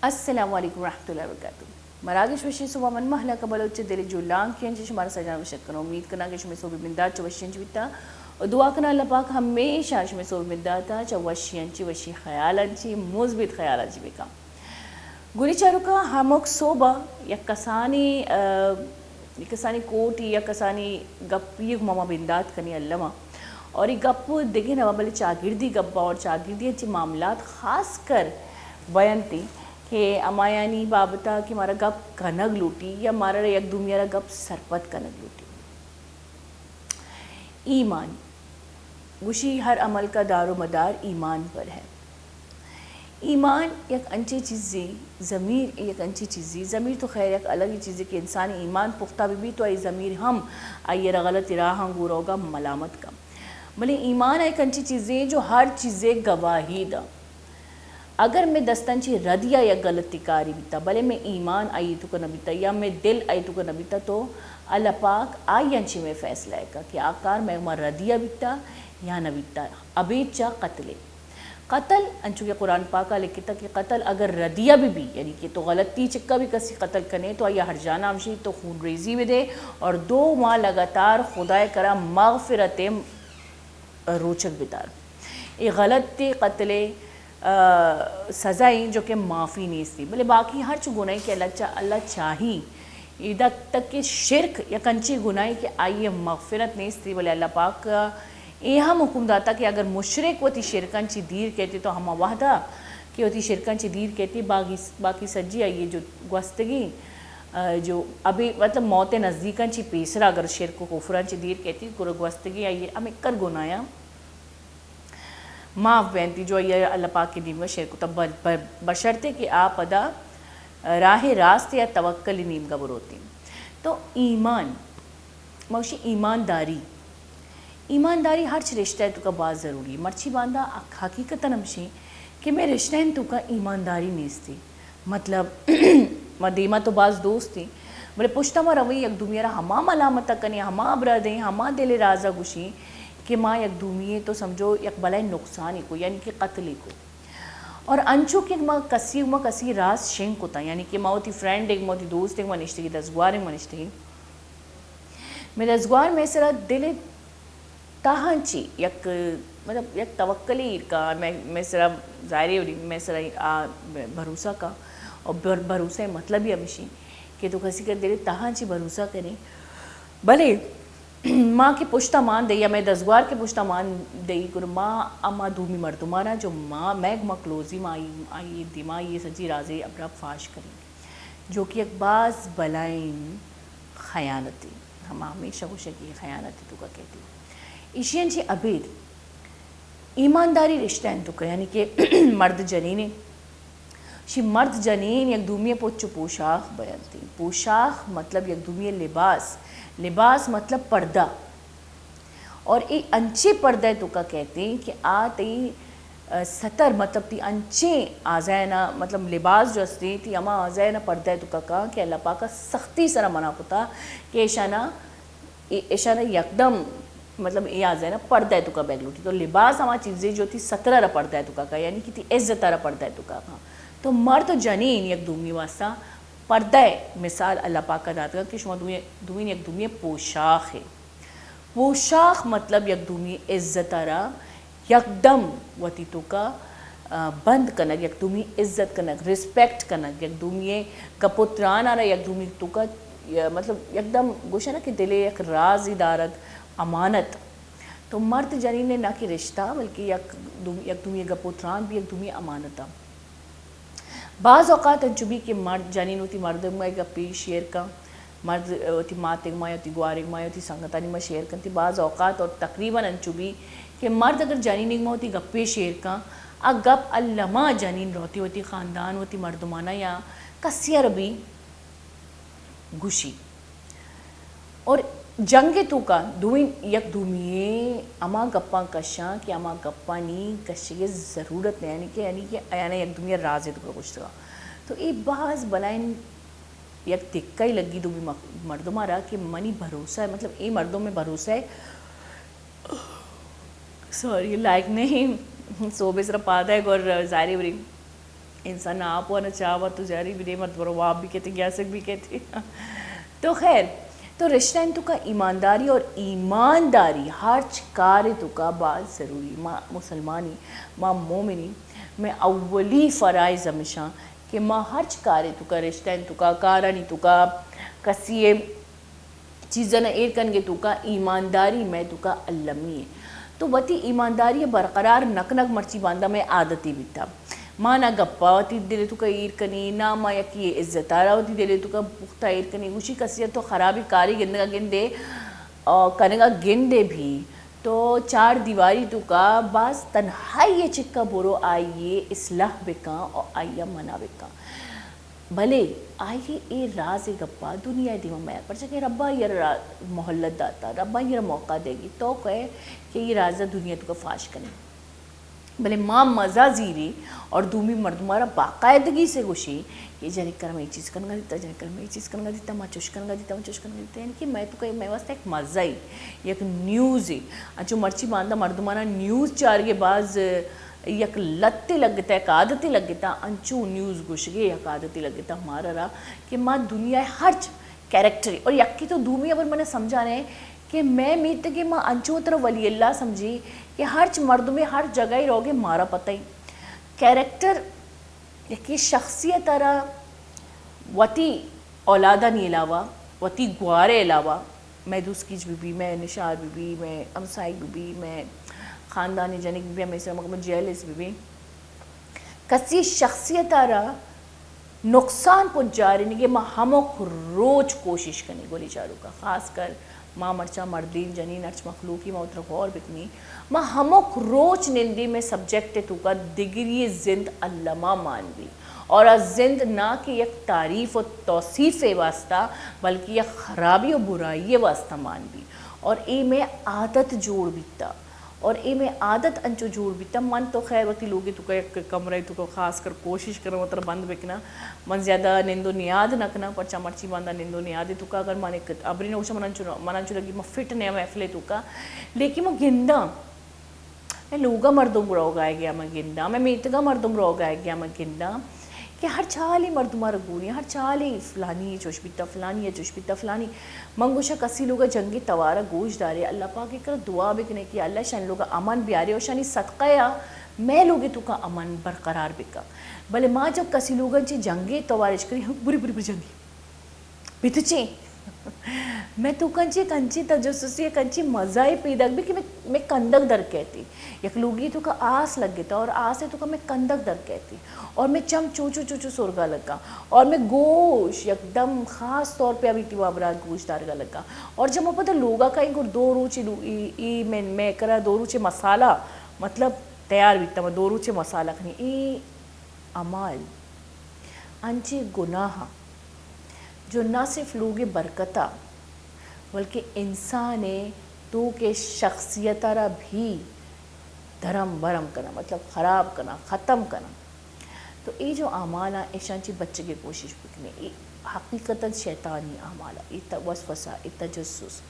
السلام علیکم ورحمۃ اللہ وبرکاتہ. مراگش وشی صبح من محلہ قبلوچ دل جو لانگ کین جش ہمارا سجان وشک کرو امید کرنا کہ شمی صبح بندار چوشین چویتا اور دعا کرنا اللہ پاک ہمیشہ شمی صبح بندار تا چوشین چی وشی خیالان چی مثبت خیالان چی بکا گوری چارو کا ہموک صبح یک کسانی کوٹی یا کسانی گپی ماما بندات کنی اللہ اور یہ گپ دیکھیں نا بلے چاگردی گپا اور چاگردی اچھی معاملات خاص کر بیان تھی کہ اما یعنی بابتا کہ ہمارا گپ کنگ لوٹی یا ہمارا یک دومیارا گپ سرپت کنگ لوٹی. ایمان گوشی ہر عمل کا دار و مدار ایمان پر ہے. ایمان یک انچی چیزی ضمیر یک انچی چیزی ضمیر تو خیر یک الگ ہی چیزی کہ انسانی ایمان پختہ بھی تو ای ضمیر ہم آئیے غلط راہ گورو گا ملامت کا بلے ایمان ایک انچی چیزیں جو ہر چیزیں گواہی دا اگر میں دستنچی ردیا یا غلطی کاری بیتا بلے میں ایمان آئی تو کا نبیتا یا میں دل آئی تو کا نبیتا تو اللہ پاک آئی انچی میں فیصلہ ہے کہ آکار میں ردیا بیتا یا نبیتا ابید چا قتل انچو کے قرآن پاکا لکھتا کہ قتل اگر ردیا بھی یعنی کہ تو غلطی چکا بھی کسی قتل کنے تو آیا ہر جانا ہمشی تو خون ریزی بھی دے اور 2 ماہ لگاتار خدای کرا مغفرت روچک بتار. یہ غلطی قتل سزائیں جو کہ معافی نہیں تھی بلے باقی ہر چو گناہی کہ اللہ چاہی ادھا تک کہ شرک یا کنچی گناہی کہ آئیے مغفرت نہیں تھی بلے اللہ پاک یہ ہم حکم داتا کہ اگر مشرک ہوتی شرکن چی دیر کہتی تو ہما وحدہ کہ ہوتی شرکن چی دیر کہتی باقی سجی آئیے جو گوستگی جو ابھی مطلب موت نزدیکن چی پیسرا اگر شرک و کفران چی دیر کہتی گوستگی آئیے ہم اکر گنایا معاف بینتی جو یہ اللہ پاک کی نیم کا شرک تب بشرتے کہ آپ ادا راہ راست یا توکل نیم کا بروتی. تو ایمان موشی ایمانداری ہر چھ رشتہ ہے تو کا بات ضروری ہے مرچی باندھا حقیقتاً ہمشی کہ میں رشتہ ہیں تو کا ایمانداری نہیں تھی مطلب مدیمہ تو بعض دوست تھی بلے پشتہ ما روی یک دومیرا ہما ملامتہ کنی ہما برادیں ہما دل رازہ گوشی کہ ماں یک دومیے تو سمجھو یک بلائے نقصانی کو یعنی کہ قتلی کو اور انچو کہ ماں کسی راز شنک ہوتا یعنی کہ ماں ہوتی فرینڈ ایک ماں ہوتی دوست ایک منشتے کی دزگوار ایک منشتے کی میں دزگوار میں سرا دل تاہنچی یک مطلب یک توکلی کا میں سرا ظاہری ہوئی میں سرا بھروسہ کا اور بھروسہ مطلب ہی ہمیشی کہ تو کسی کا دل تاہنچی بھروسہ کریں بلے ماں کی پشتہ مان دے یا میں دزگوار کے پشتہ مان دے گر ماں اما دومی مردمانا جو ماں میں کلوزی ماں آئی دماغ یہ سجی رازے ابرا فاش کریں جو کہ ایک بعض بلائیں خیانتی ہم ہمیشہ خوش ہے کہ خیانتی تو کا کہتی ایشین چی عبید ایمانداری رشتہ ہیں تو کا یعنی کہ مرد جنین شی مرد جنین یک دومی پوچو پوشاک بیانتی پوشاک مطلب یک دومی لباس مطلب پردہ اور ای انچے پردہ تو کا کہتے ہیں کہ تی ستر مطلب تی انچے آزائنا مطلب لباس جو استی تی اما آزائنا پردہ تو کا کہا کہ اللہ پاک سختی سرا منع پتا کہ ایشانہ یکدم مطلب یہ آزائنا پردہ تو کا بیگلوٹی تو لباس ہما چیزیں جو تھی 17 را پردہ تو کا کہا یعنی کہ تی عزت را پردہ تو کا کہا تو مرد جنین یک دومی واسطہ پردہ مثال اللہ پاک کا داتا کہ شما دومین یک دومی پوشاک ہے پوشاک مطلب یک دومی عزت را یک دم وطی تو کا بند کنگ یک دومی عزت کنگ رسپیکٹ کنگ یک دومی کپوتران آرہ یک دومی تو کا مطلب یک دم گوشہ نا کہ دلے یک راز ادارت امانت تو مرد جنین نے نہ کہ رشتہ بلکہ یک دومی کپوتران بھی یک دومی امانتا. بعض اوقات انچوبی کہ مرد جنین ہوتی مرد میں گپی شیئر کا مرد ہوتی مات اگمائی ہوتی گوار اگمائی ہوتی سنگتانی میں شیئر کرتی بعض اوقات اور تقریباً انچوبی کہ مرد اگر جنین اگمائی ہوتی گپی شیئر کا گپ علمہ جنین رہتی ہوتی خاندان ہوتی مردمانہ یا کسی عربی گوشی اور جنگ تو کا دوین یک دومیے اما گپاں کشاں کہ اما گپاں نہیں کشی ضرورت نہیں یعنی کہ یک دومیے رازے تو کا کچھ تھا تو یہ بعض بلائن یک تکہ ہی لگی دو بھی مردوں رہا کہ منی بھروسہ ہے مطلب یہ مردوں میں بھروسہ ہے سوری لائک نہیں صوبے صرف پاتا ہے اور ظاہری بری انسان آپ و نہ چاہوا تو جاری بھی نہیں مرد برو آپ بھی کہتے گیاسک بھی کہتے تو خیر تو رشتہ ان تو کا ایمانداری اور ایمانداری ہر کار تو کا بات ضروری ماں مسلمانی ماں مومنی میں اولی فرائض ہمیشہ کہ ماں ہر کار تو کا رشتہ ان تو کا کارانی تو کا کسی چیزیں نہ ایر کن گے تو کا ایمانداری میں تو کا علمی ہے تو وتی ایمانداری برقرار نک نک مرچی باندھا میں عادتی بھی تھا ماں نہ گپا ہوتی دلے تو کا ایر کنی نہ ماں یکی عزت آرہ ہوتی دلے تو کا پختہ ایر کنی گوشی کسی تو خرابی کاری گندگا گندے کنگا گندے بھی تو چار دیواری تو کا بعض تنہائی چکا برو آئیے اصلاح بکاں اور آئیے منع بکاں بھلے آئیے اے راز گپا دنیا دیوہ میں پر چکے ربا یہ محلت داتا ربا یہ موقع دے گی تو کہے کہ یہ رازہ دنیا تو کا فاش کریں بھلے ماں مزہ زیری اور دومی مردمارا باقاعدگی سے گوشی کہ جنی کرم یہ چیز کرنگا دیتا جنی کرم یہ چیز کرنگا دیتا ماں چوش کرنگا دیتا ماں چوش کرنگا دیتا یعنی کہ میں تو کہیں میں واسطہ ایک مزہ ہی ایک نیوز ہے انچو مرچی باندھا مردمانا نیوز چار کے بعض یک لتے لگتا ہے ایک عادتی لگتا انچو نیوز گوش گے یک عادتی لگتا ہمارا رہا کہ ماں دنیا ہر کیریکٹر اور یکی تو دومی اب میں نے سمجھا رہے کہ میں میت کہ ماں انچو طرف ولی اللہ سمجھی کہ ہر مرد میں ہر جگہ ہی رہو گے مارا پتہ ہی کیریکٹر یکی شخصیت رہا وتی اولادہ نہیں علاوہ وتی گوارے علاوہ میں دوسکیج بھی میں نشار بھی میں امسائی بھی میں خاندانی جنک بھی میں اسے مقبل جیلس بھی کسی شخصیت رہا نقصان پہنچ جا رہی نہیں کہ ماں ہموں روز کوشش کرنی گولی چاروں کا خاص کر ماں مرچا مردین جنین ارچ مخلوقی ماں اتر غور بکنی ماں ہموں روز نندی میں سبجیکٹ تو کا دگری زند علمہ مان بھی اور زند نہ کہ یک تعریف و توصیف واسطہ بلکہ یک خرابی و برائی واسطہ مان بھی اور اے میں عادت جوڑ بیتا اور اے میں عادت انچو جوڑ بیتا من تو خیر وقتی لوگی تو کا یک کمرے تو کا خاص کر کوشش کرنا مطلب بند بکنا من زیادہ نندو نیاد نکنا پرچا مرچی باندھا نندو نیادی تو کا اگر مانے ابری نے اوشا منانچو لگی میں فٹ نہیں محفلے تو کا لیکن میں گندہ میں لوگا مردم رو گائے گیا میں گندہ میں میتگا مردم رو گائے گیا میں گندہ کہ ہر چالی مردمہ رگونی ہر چالی فلانی چوش بیتا فلانی چوش بیتا فلانی منگوشا کسی لوگا جنگی توارا گوش دارے اللہ پاک کر دعا بکنے کی اللہ شان لوگا امن بیارے اور شانی صدقہ یا میں لوگی تو کا امن برقرار بکا بلے ماں جب کسی لوگا چی جنگی توارش کری بری بری بری جنگی بیتو میں تو کنچی تجسسی کنچی مزائی پیدا بھی کہ میں کندک در کہتی یک لوگی تو کا آس لگ گتا اور آس ہے تو کا میں کندک در کہتی اور میں چم چوچو سرگا لگا اور میں گوش یک دم خاص طور پہ ابھی تیوہ براد گوش دارگا لگا اور جب میں پتہ لوگا کا انگر دو روچی میں کرا دو روچے مسالہ مطلب تیار بیتا میں دو روچے مسالہ کھنی ای عمال انچے گناہ جو نہ صرف لوگ برکتہ بلکہ انسان تو کے شخصیت را بھی دھرم برم کرنا مطلب خراب کرنا ختم کرنا تو یہ جو اعمال ہیں ایشانچی بچے کی کوشش بکنے یہ حقیقتاً شیطانی اعمال ہے یہ وسوسہ یہ تجسس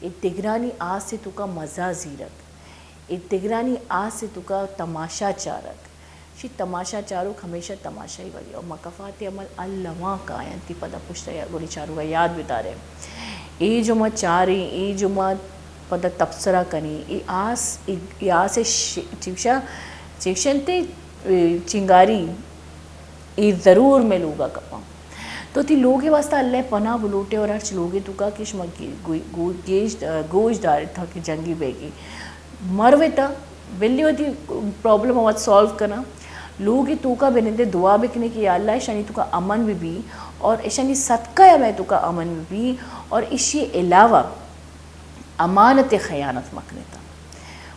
یہ دگرانی آس سے تو کا مزہ زیرک یہ دگرانی آس سے تو کا تماشا چارک شی تماشا چاروک ہمیشہ تماشا ہی ولی اور مقفات عمل اللہواں کا آئین تی پدا پشتا یا گولی چارو کا یاد بتا رہے ای جو ما چاری ای جو ما پدا تبصرہ کنی ای آس چکشن تے چنگاری ای ضرور میں لوگا کپا تو تی لوگے واسطہ اللہ پناہ بلوٹے اور ہرچ لوگے تو کا کش گوش دار تھا کہ جنگی بیگی مروے تا بلی ہوتی پرابلم آواز سالو کرنا لوگی تو کا بنندے دعا بکنے کی یا اللہ شانی تو کا امن بھی اور شانی صدقہ یا میں تو کا امن بھی اور اسی علاوہ امانت خیانت مکنتا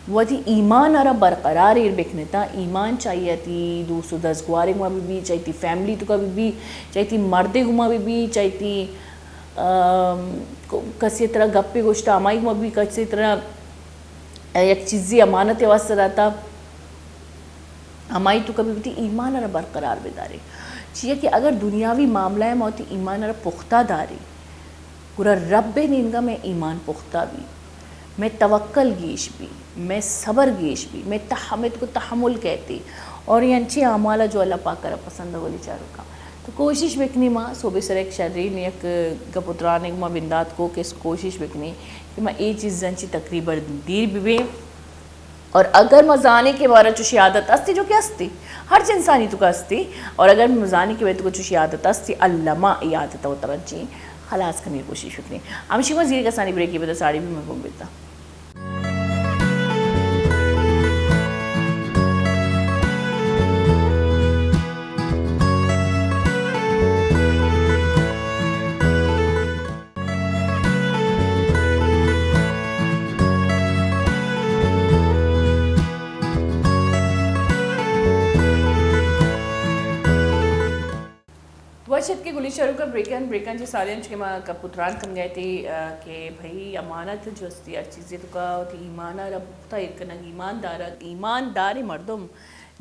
وہ تھی ایمان آرہ برقرار ایر بکنتا ایمان چاہیے تھی 210 گوارے گما بھی چاہیے تھی فیملی تو کا بھی چاہیے تھی مردے گما بھی چاہیے تھی کسی طرح گپے گوشتا امائی گما بھی کسی طرح ایک چیزی امانت واسطہ رہتا ہمائی تو کبھی بھی ایمان اور برقرار بیداری چاہیے کہ اگر دنیاوی معاملہ ہے موتی ایمان اور پختہ داری گورا رب نینگا میں ایمان پختہ بھی میں توکل گیش بھی میں صبر گیش بھی میں کو تحمل کہتی اور یہ انچی اعمال جو اللہ پاک کرا پسند ولی چاروں کا تو کوشش بکنی ماں صوبے سر ایک شرین یک گپتران ایک ماں بندات کو کہ کوشش بکنی کہ ماں یہ چیز انچی تقریباً دیر بھی اور اگر مزانے کے بارے چوشی عادت استی جو کہ استی ہر چیز انسانی تو کا استی اور اگر مزانے کے بارے تو چوشی عادت استی اللہ ماں یہ عادت ہو ترجی خلاص کرنے کی کوشش بکنی ہمشی ماں زیر کا ثانی بریکی بتا ساڑی بھی محبوب بیتا وشت کے گلی شروع کا بریکن جی سالین چکے ماں کپوتران کم گئے تھے کہ بھائی امانت جو استی ہر چیزیں تو کا ایمانہ رب تا ایک نگ ایماندار مردم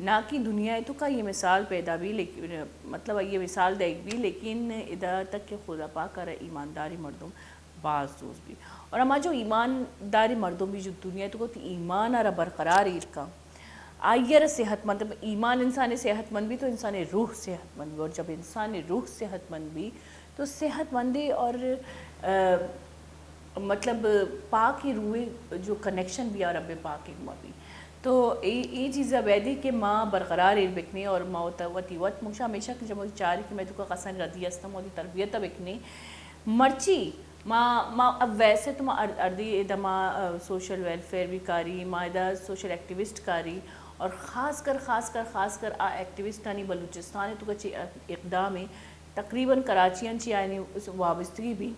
نہ کہ دنیا تو کا یہ مثال پیدا بھی لیکن مطلب یہ مثال دیکھ بھی لیکن ادھر تک کہ خدا پاک کر ایمانداری مردم بعض دوست بھی اور ہمارا جو ایمانداری مردم بھی جو دنیا تو کو ایمان آرہ برقرار ایر کا آئیر صحت مند ایمان انسان صحت مند بھی تو انسان روح صحت مند بھی اور جب انسان روح صحت مند بھی تو صحت مندی اور مطلب پاک ہی روح جو کنیکشن بھی اور رب پاک ایک بھی تو یہ چیز بیدی کہ ماں برقرار ایر بکنے اور ماں وطی وط مجھے ہمیشہ کہ جب مجھے چاہ کہ میں تو کا قصن ردی استم اور تربیت بکنے مرچی ماں اب ویسے تو ماں اردی ادھا ماں سوشل ویلفیئر بھی کاری ماں ادھا سوشل ایکٹیوسٹ کاری اور خاص کر ایکٹیوسٹانی بلوچستان تو کچھ اقدام ہے تقریباً کراچیاں چی آئینی اس وابستگی بھی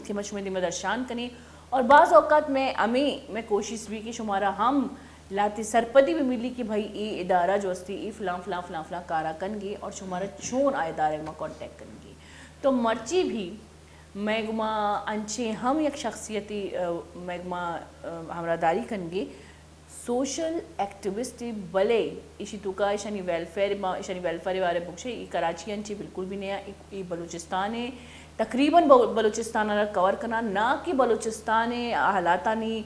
کہ مشمدی مدرشان کنی اور بعض اوقات میں کوشش بھی کہ شمارا ہم لاتی سرپدی بھی ملی کہ بھائی ای ادارہ جو استی ای فلاں کارا کنگی اور شمارا چون آئے ادارے میں کانٹیکٹ کنگی تو مرچی بھی میں گما انچے ہم یک شخصیتی میں گما ہمراہ داری کنگی سوشل ایکٹیوسٹ بلے اسی تو کا اشانی ویلفیئر والے بکشے ای کراچی انچی بالکل بھی نہیں ای بلوچستان ہے تقریباً بلوچستان کور کرنا نہ کہ بلوچستان حالاتانی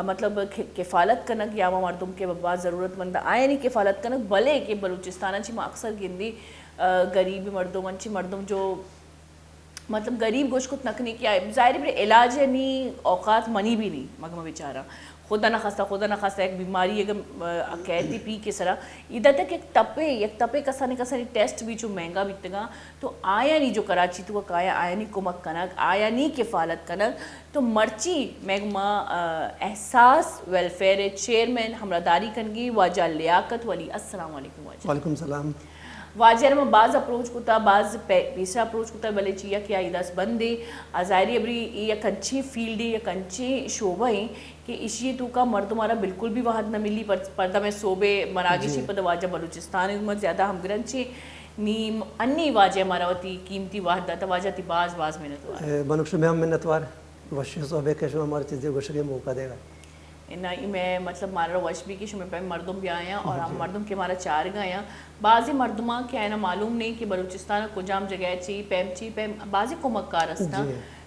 مطلب کفالت کنک یا مردم کے بعض ضرورت مند آئے نہیں کفالت کنک بلے کہ بلوچستان انچی میں اکثر گندی غریب مردم انچی مردم جو مطلب غریب گوشت کت نکنی کیا ہے ظاہر ہے علاج ہے نہیں اوقات منی بھی نہیں مگمہ بیچارہ خدا نہ خواستہ ایک بیماری اگر کہتی پی کے سرا ادھر تک ایک تپے کسانی ٹیسٹ بھی جو مہنگا بیتگا تو آیا نہیں جو کراچی تو وہ آیا نہیں کمک کنک آیا نہیں کفالت کنک تو مرچی میگما احساس ویلفیئر چیئرمین ہمراہ داری کنگی واجہ لیاقت ولی السلام علیکم واجہ وعلیکم السلام واجہ میں بعض اپروچ کتا بعض پیسرا اپروچ کتا بلے چیا کیا ایداس بندے ظاہری ابری یک انچی فیلڈی یک انچی شعبہ ہیں کہ اسی تو کا مرد ہمارا بالکل بھی وحد نہ ملی پردہ میں صوبے مراگشی پدہ واجہ بلوچستان حکومت زیادہ ہم گرنچی نیم انی واجہ ہمارا وطی قیمتی واحد داتا واجہ تی بعض منتوار بنکشو میں ہم منتوار وشی صوبے کے شما ہماری چیزیں گوشگے موقع دے گا میں مطلب مارا وش بھی کہ شما پہ مردم بھی آیا اور ہم مردم کے مارا چار گایا بعضی مردماں کیا ہے نا معلوم نہیں کہ بلوچستان کو جام جگہ چی پیم بعضی کمکار استا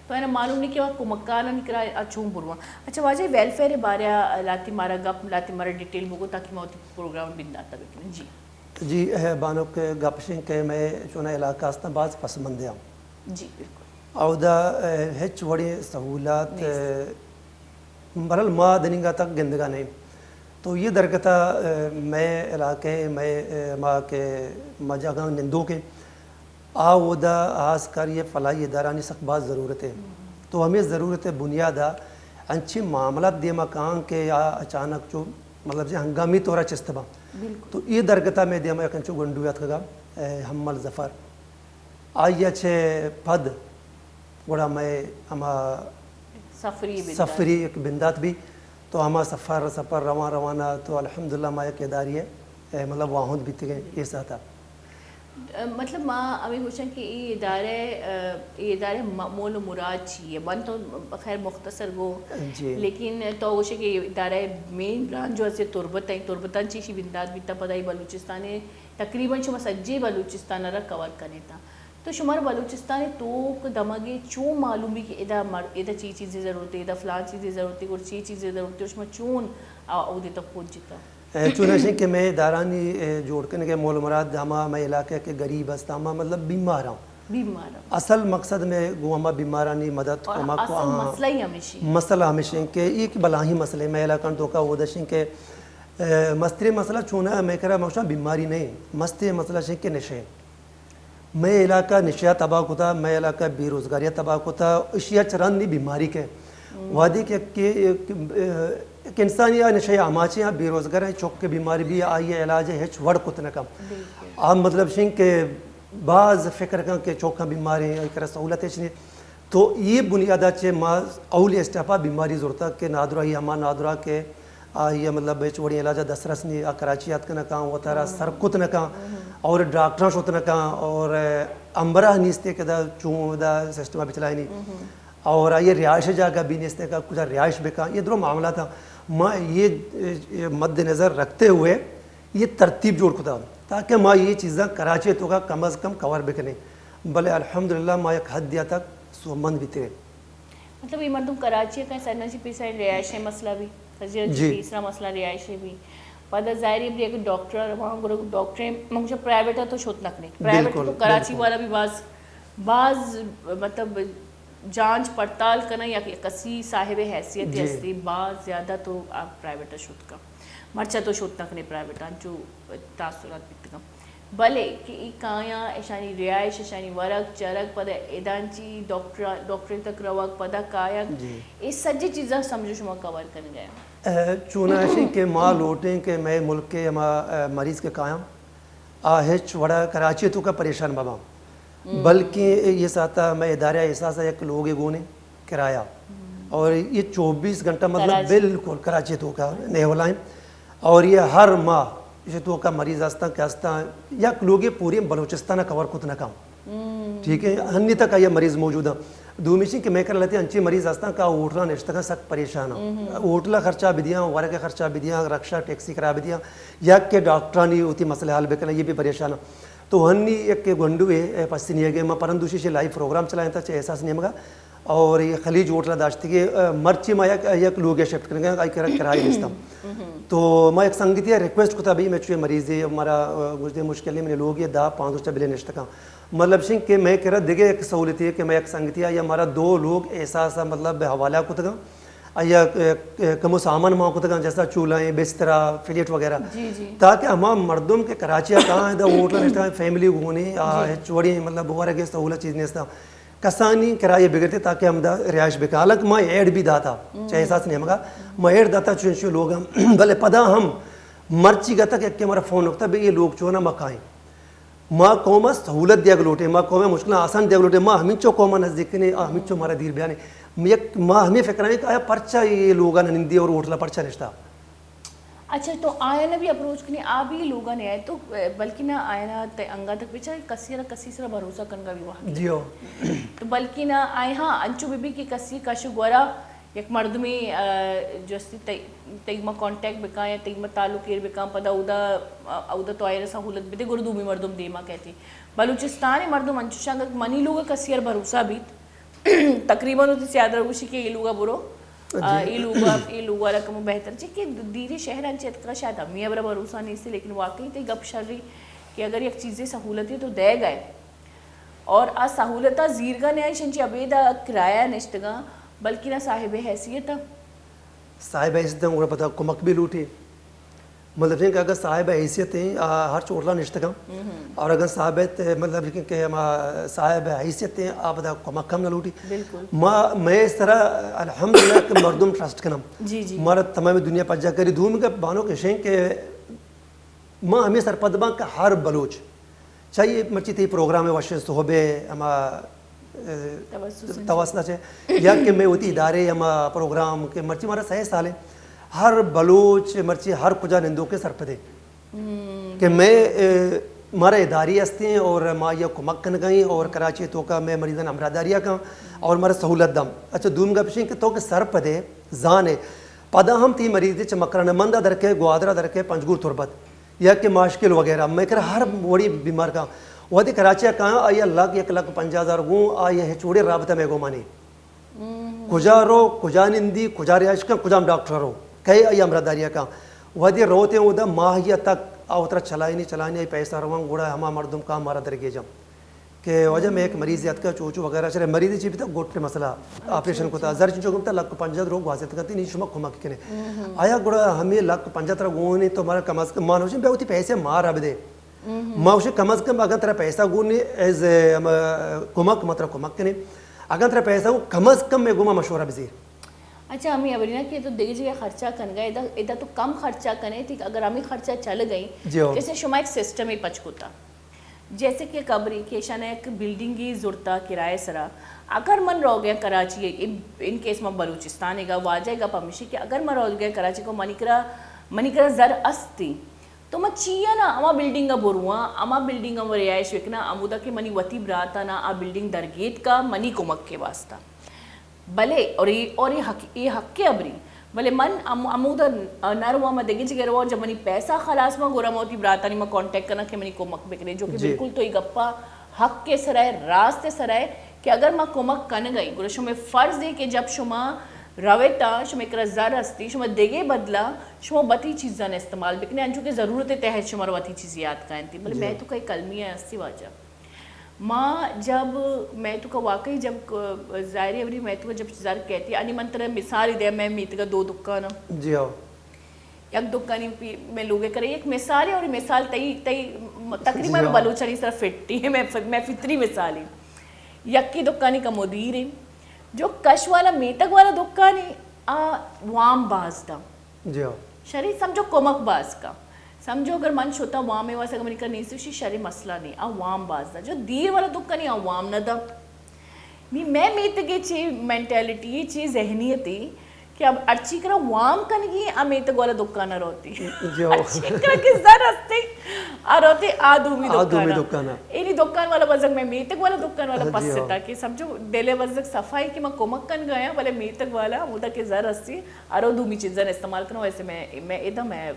تو ہے نا معلوم نہیں کہ وہاں کمکار نکرا اچھوں بروان اچھا واجہ ویلفیئر بارے لاتی مارا گپ لاتی مارا ڈیٹیل بگو تاکہ میں ہوتی پروگرام بنداتا بکنے جی بانو کے گپ شنگ کے میں چونہ علاقہ استا بعض پسمندے ہوں جی بالکل اودا ہچ وڑی سہولات برحال ماں دنگا تک گندگا نہیں تو یہ درکتا میں علاقے میں ماں کے مجاگاں نندوں کے اودا آس کر یہ فلاحی ادارانی سخت بات ضرورت ہے تو ہمیں ضرورت ہے بنیادہ انچی معاملات دے مکان کے یا اچانک جو مطلب سے ہنگامی طورا چستبا تو یہ درکتا میں دے میں کنچو گنڈویات کھگا حمل ظفر آئی اچھے پد گوڑا میں ہما سفری ایک بندات بھی تو ہما سفر روانہ تو الحمدللہ ما ایک اداری ہے مطلب واہند بھی تھے یہ ساتھا مطلب ماں ابھی ہوشن کہ یہ ادارے مول و مراد چاہیے من تو خیر مختصر گو لیکن تو ہوشے کہ ادارے مین بران جو ہے تربتاً چیشی بندات بھی تا پدائی بلوچستان تقریباً شما سجے بلوچستان را کور کرنے تا تو شمار بلوچستان تو دماغی چون معلوم بھی کہ ادھا چیزیں ضرورت ہے ادھا فلان چیزیں ضرورت ہے اور چیزیں ضرورت ہے شما چون او دے تک پہنچ جتا چونشی کہ میں دارانی جوڑ کرنے کے مول مراد ہما میں علاقے کے غریب ہستا ہما مطلب بیمار ہوں اصل مقصد میں گو ہما بیمارانی مدد ہما کو مسئلہ ہمیشہ کہ ایک بلاہی مسئلے میں علاقہ تو کا وہ دشیں کہ مستری مسئلہ چونا میں کرا موشا بیماری نہیں مستی مسئلہ شیں کہ نشے میں علاقہ نشیہ تباہ کو تھا میں علاقہ بے روزگاریہ تباہ کو تھا اشیاء چران نہیں بیماری کے وادی کہ ایک انسان یا نشے آماچے ہیں بے روزگار ہیں چوک کے بیماری بھی آئی علاج ہے ہچ وڑ کتنا کم آپ مطلب شیں کہ بعض فکر کن کہ چوکا بیماری ہیں ایک سہولت ہے تو یہ بنیادہ چے ما اول اسٹاپا بیماری ضرورتا کہ نادرہ ہی ہما نادرہ کے یہ مطلب چوڑی علاجہ دسرس نہیں کراچیات کا نکاں وہ تارا سرکت نکاں اور ڈاکٹران شوت نکاں اور امبرہ نیستے کہ دا چون دا سسٹمہ بچلائی نہیں اور یہ رہائش جاگہ بھی نیستے کا کچھ رہائش بکا یہ درو معاملہ تھا ماں یہ مد نظر رکھتے ہوئے یہ ترتیب جوڑ کتا تاکہ ماں یہ چیزاں کراچی تو کا کم از کم کور بکنے بلے الحمدللہ ماں ایک حد دیا تک سومند بھی تیرے مطلب یہ مردم کراچی کا سرنا چی پیسا رہائش مسئلہ بھی تیسرا مسئلہ رہائش بھی پدہ ظاہری بھی ایک ڈاکٹر وہاں گروہ ڈاکٹر مجھے پرائیویٹ ہے تو شوت نکنے پرائیویٹ تو کراچی والا بھی بعض مطلب جانچ پڑتال کرنا یا کسی صاحب حیثیت ہستی بعض زیادہ تو آپ پرائیویٹ شوت کا مرچہ تو شوت نکنے پرائیویٹ جو تاثرات بیت کا بلے کہ ایک آیا ایشانی رہائش ایشانی ورق چرک پدہ ایدانچی ڈاکٹر تک روک پدہ کائک اس سجی چیزیں سمجھو شما کور کرنے گئے چوناشی کہ ماں لوٹیں کہ میں ملک کے مریض کے قائم آہچ وڑا کراچی تو کا پریشان بابا بلکہ یہ ساتھا میں ادارہ احساس ایک لوگ گونے کرایہ اور یہ 24 گھنٹہ مطلب بالکل کراچی تو کا نیولائیں اور یہ ہر ماہ یہ تو کا مریض آستا کہ آستا یا لوگ پوری بلوچستانہ کور کتنا کام ٹھیک ہے ہنی تک یہ مریض موجود ہے دومیشی کہ میں کر لیتے ہیں انچی مریض آستا کا اوٹلا نشتہ کا سخت پریشان ہے اوٹلا خرچہ بھی دیا ورہ کے خرچہ بھی دیا رکشہ ٹیکسی کرا بھی دیا یا کہ ڈاکٹرانی ہوتی مسئلہ حال بکنا یہ بھی پریشان ہے تو ہنی ایک گنڈو ہے پسی نہیں ہے کہ میں پرندوشی سے لائیو پروگرام چلائیں تھا چاہے احساس نہیں مگا اور یہ خلیج اوٹلا داشتی کہ مرچی میں یک لوگ شفٹ کریں گے کرائی رشتہ تو میں ایک سنگیتی ریکویسٹ کو تھا بھی میں چوئے مریض ہے ہمارا گزدے مشکل ہے میں نے لوگ یہ دا 5 بلے نشتہ کا مطلب شنگ کہ میں کہہ رہا دیکھے ایک سہولتی ہے کہ میں ایک سنگیتی یا ہمارا 2 لوگ احساس مطلب حوالہ کو تھا یا کم سامان ماں کو تھا جیسا چولہیں بسترا فلیٹ وغیرہ تاکہ ہمارا مردم کے کراچی کہاں ہے دا ہوٹل نشتہ فیملی گھونے چوڑی مطلب بہت رہے سہولت چیز نہیں تھا کسانی کرائے بگڑتے تاکہ ہم دا رہائش بکا حالانکہ میں ایڈ بھی دا تھا چاہے احساس نہیں مگا میں ایڈ دا تھا چونچو لوگ ہم بلے پدا ہم مرچی گا تک ایک کہ ہمارا فون رکھتا بھی یہ لوگ چونا مکائیں ماں قومہ سہولت دیا گلوٹے ماں قومہ مشکلہ آسان دیا گلوٹے ماں ہمیں چو قومہ نزدیک نے ہمیں چو ہمارا دیر بیانے ماں ہمیں فکر ہے کہ آیا پرچہ یہ لوگا نندی اور اوٹلا پرچہ نشتا اچھا تو آیا نہ بھی اپروچ کرنے آپ بھی لوگا نے آئے تو بلکہ نہ آیا نہ انگا تک پیچھا کسی سرا بھروسہ کرنگا بھی وہاں جی ہو تو بلکہ نہ آئے ہاں انچو بی کی کسی کشو گورا یک مردمی جو استی تیگمہ کانٹیکٹ بکا یا تیگمہ تعلقیر بکا پدا اودا تو آئے رسا حولت بیتے گردو بھی مردم دیما کہتی بلوچستانی مردم انچو شانگا منی لوگا کسی بھروسہ بیت تقریباً ہوتی سیاد روشی کہ یہ لوگا برو یہ لوگا رکم بہتر چی کہ دیری شہر انچے اتکا شاید ہمیں ابرا بھروسہ نہیں سے لیکن واقعی تے گپ شر رہی کہ اگر یک چیزیں سہولتی تو دے گئے اور آ سہولتا زیرگا نہیں آئی شنچی ابیدہ کرایہ نشتگا بلکہ نہ صاحب حیثیت صاحب حیثیت ہیں پتہ کمک بھی لوٹی مطلب کہ اگر صاحب حیثیت ہیں ہر چوٹلا نشتگا اور اگر صاحبت مطلب کہ ہم صاحب حیثیت ہیں آپ بتا کمک کم نہ لوٹی میں اس طرح الحمدللہ کہ مردم ٹرسٹ کنم ہمارا تمام دنیا پر جا کری دھوم کا بانوں کے شیں کہ ماں ہمیں سرپدباں کا ہر بلوچ چاہیے مرچی تی پروگرام وشن صحبے ہمارا توسنا چاہے یا کہ میں ہوتی ادارے ہمارا پروگرام کہ مرچی ہمارا 6 سال ہے ہر بلوچ مرچی ہر کجا نندوں کے سرپدے کہ میں ہمارا اداری ہستے ہیں اور ماں یہ کمک کن گئیں اور کراچی تو کا میں مریضان امراداریہ کا اور ہمارا سہولت دم اچھا دوم گا پشیں کہ تو کہ سرپدے زانے پدا ہم تی مریض چمکرانہ مندہ درکے گوادرہ درکے پنجگور تربت یا کہ ماشکل وغیرہ میں کہا ہر بڑی بیمار کا وہ دی کراچی کہاں آیا لگ 1,50,000 گوں آیا ہے چوڑے رابطہ میں گو مانی کجا رو کجا نندی کجا ریاش کا کجا ڈاکٹر رو کئی آیا امراداریہ کا ودی روتے ودا ماهیه تک اوتر چلانی پیسہ روان گوڑا ہما مردم کا مارا درگے جم کہ وجہ میں ایک مریض یاد کا چوچو وغیرہ چلے مریض چی بھی گوٹ مسئلہ آپریشن کو تھا زر چو گمتا لک 50 روگ واسطہ کرتی نہیں شما کھما کنے آیا گوڑا ہمیں لک 50 گونی تو ہمارا کم از کم مانوشن بے ہوتی پیسے مار اب دے ماوشی کم از کم اگر ترا پیسہ گونی ایز کمک مطلب کمک کنے اگر ترا پیسہ گو کم از کم میں گوما مشورہ بزیر اچھا ہمیں ابرینا کہ تو دیکھ جگہ خرچہ کن گئے ادھا تو کم خرچہ کنے تھی اگر ہمیں خرچہ چل گئی جیسے شما ایک سسٹم ہی پچ کوتا جیسے کہ قبری کیشان ایک بلڈنگ ہی زورتا کرائے سرا اگر من رو گیا کراچی ان کیس میں بلوچستان ہے گا واجہ گا پمیشی کہ اگر من رو گیا کراچی کو منکرہ زر استی تو میں چیا نا اما بلڈنگ کا بروان اما بلڈنگ کا رہائش وکنا امودا کہ منی وطی براتا نا آ بلڈنگ درگیت کا منی کمک کے واسطہ بلے اور یہ حق کے ابری بلے من امودا نروا میں دیکھیں چکے روا جب منی پیسہ خلاص میں گورا موتی براتانی میں کانٹیکٹ کرنا کہ منی کمک بکنے جو کہ بالکل تو یہ گپا حق کے سرائے راست سرائے کہ اگر میں کمک کن گئی گورا شما فرض ہے کہ جب شما رویتا شما اکرا زر ہستی شما دیگے بدلا شما بتی چیزاں استعمال بکنے انچو کہ ضرورت تحت شما روتی چیزی یاد کائن تھی بلے میں تو کئی کلمی ہے ہستی واجہ ماں جب میں تو کا واقعی جب ظاہری ابری میں تو جب زر کہتی انی من طرح مثال دے میں میت کا 2 دکانہ جی ہاں یک دکانی میں لوگے کرے ایک مثال ہے اور مثال تقریباً بلوچانی طرح فٹی ہے میں فطری مثال ہی یک کی دکانی کا مدیر ہے جو کش والا میتک والا دکانی وام باز دا جی ہاں شریف سمجھو کمک باز کا سمجھو اگر من چھوتا وام ہے واسا منی کا نہیں سوشی شری مسئلہ نہیں عوام باز دا جو دیر والا دکھا نہیں عوام نہ دا میں میتگی چی مینٹیلٹی چی ذہنیت تھی کہ اب اچھی کرا وام کنگی میتگ والا دکھا نہ روتی اچھی کرا کس در ہستی روتی آدھومی دکھانا اینی دکھان والا وزک میں میتگ والا دکھان والا پس ستا کہ سمجھو دلے وزک صفائی کی میں کمک کن گیا بلے میتگ والا مودا کے زر ہستی دھومی چیزیں استعمال کروں ویسے میں ادھا میں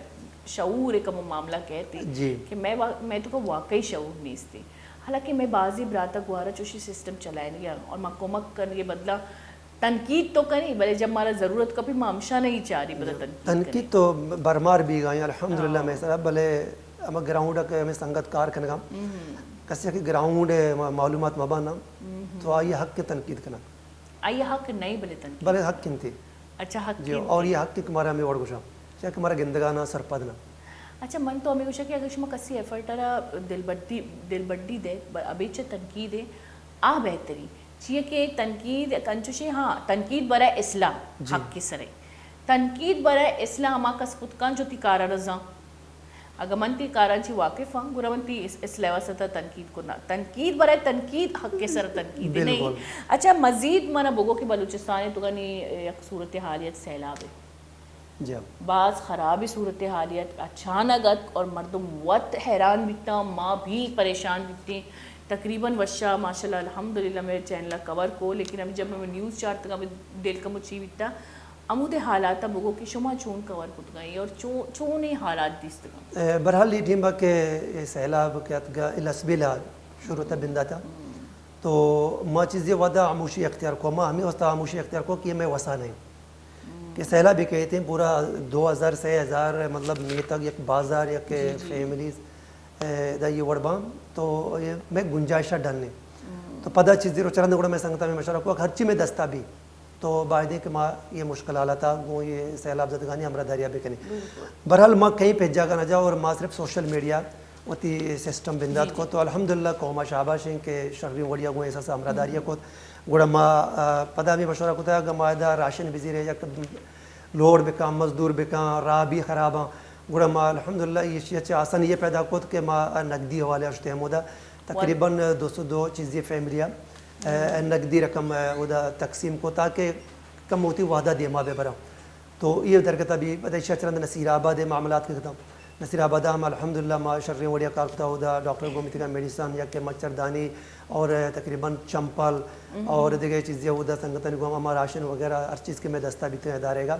شعور ایک معاملہ کہتی کہ میں تو کو واقعی شعور نہیں تھی حالانکہ میں بعضی براتا گوارا چوشی سسٹم چلائے گیا اور میں کمک کرنے بدلا تنقید تو کریں بلے جب ہمارا ضرورت کبھی مامشہ نہیں چاہ رہی بلا تنقید تو برمار بھی گئی الحمدللہ میں سر بلے ہم گراؤنڈ کے ہمیں سنگت کار کرنے گا کسی کہ گراؤنڈ معلومات مبانا تو آئیے حق کے تنقید کرنا آئیے حق نہیں بلے تنقید بلے حق کن تھی اچھا حق جی اور یہ حق کی کمارا ہمیں وڑ گوشا چاہے کہ ہمارا گندگانا سرپدنا اچھا من تو ہمیں گوشا کہ اگر شما کسی ایفرٹرا دل بڑی دے ابیچے تنقید ہے بہتری چیئے کہ تنقید کنچوشی ہاں تنقید برای اسلام حق کی سرے تنقید برای اسلام آکا سکتکان جو تی کارا رضا اگر من تی کارا چی واقف ہاں گورا من تی اس لیوہ ستا تنقید کرنا تنقید برای تنقید حق کے سر تنقید نہیں اچھا مزید منا بگو کہ بلوچستان تو گنی یک صورتحالیت سیلاب ہے بعض خرابی صورتحالیت اچانک اور مردم وقت حیران بیتا ماں بھی پریشان بیتی تقریباً وشا ماشاءاللہ الحمدللہ میرے چینل کور کو لیکن ابھی جب میں نیوز چارت کا دل کا مچھی بیتا امود حالات بگو کہ شما چون کور کت گئی اور چون حالات دیست گا برحال یہ ٹھیم با کہ سیلاب کہت گا الاسبیلہ شروع تا بندہ تھا تو ما چیزی وعدہ عموشی اختیار کو ما ہمیں وستا عموشی اختیار کو کہ میں وسا نہیں کہ سیلاب بھی کہتے ہیں پورا 2000 سے 1000 مطلب میتک یک بازار یک فیملیز دا یہ وڑبام تو میں گنجائشہ ڈالنے تو پدا چیزی رو چرند گوڑا میں سنگتا میں مشورہ کو ہر چی میں دستا بھی تو باعدے کہ ماں یہ مشکل حالات تھا وہ یہ سیلاب زدگانی ہمارا دریا بھی کریں برحال ماں کہیں پہ جا کر نہ جاؤ اور ماں صرف سوشل میڈیا وتی سسٹم بندات کو تو الحمدللہ قوما شاباش ہیں کہ شرری وڑیا گوئے ایسا ہمارا داریا کو گوڑا ماں پدا بھی مشورہ کو تھا کہ ماں دا راشن بزیر ہے یا لوڑ بکا مزدور بکا راہ بھی خراباں گوڑا ماں الحمدللہ یہ چیز آسان یہ پیدا کو کہ ماں نقدی حوالے اشتے ہیں مودا تقریباً 202 چیزیں فیملیاں نقدی رقم ودا تقسیم کو تاکہ کم ہوتی وعدہ دے ماں بے برا تو یہ درکتا بھی بدائشہ چرند نصیر آباد معاملات کے ختم نصیر آباد ہم الحمدللہ ماں شرری وڑیا کارکتا ہودا ڈاکٹر گومیتی کا میڈیسن یا کہ مچھردانی اور تقریباً چمپل اور دیگر چیزیں ہودا سنگتن کو ہم راشن وغیرہ ہر چیز کے میں دستہ بھی تو ادارے گا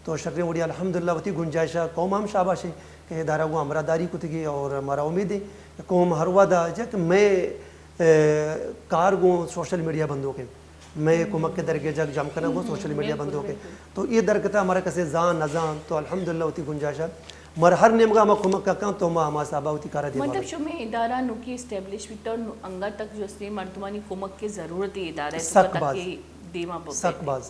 تو شرری وڑیا الحمدللہ وتی گنجائشہ قوم ہم شاباش ہے کہ ادارہ کو ہمارا داری کو تھی اور ہمارا امید ہے کہ قوم ہر وعدہ جا کہ میں کار گوں سوشل میڈیا بندوں کے میں کمک کے درگے جگ جم کرنا گوں سوشل میڈیا بندوں کے تو یہ درکتا ہمارا کسے زان نظام تو الحمدللہ ہوتی گنجائشہ مر ہر نیم کا ہم کمک کا تو ما ہما صاحبہ ہوتی کارا دی مطلب شو میں ادارہ نو کی اسٹیبلش بھی تو انگا تک جو اسے مردمانی کمک کی ضرورت ہے ادارہ تو سک تک باز کی دیما سک باز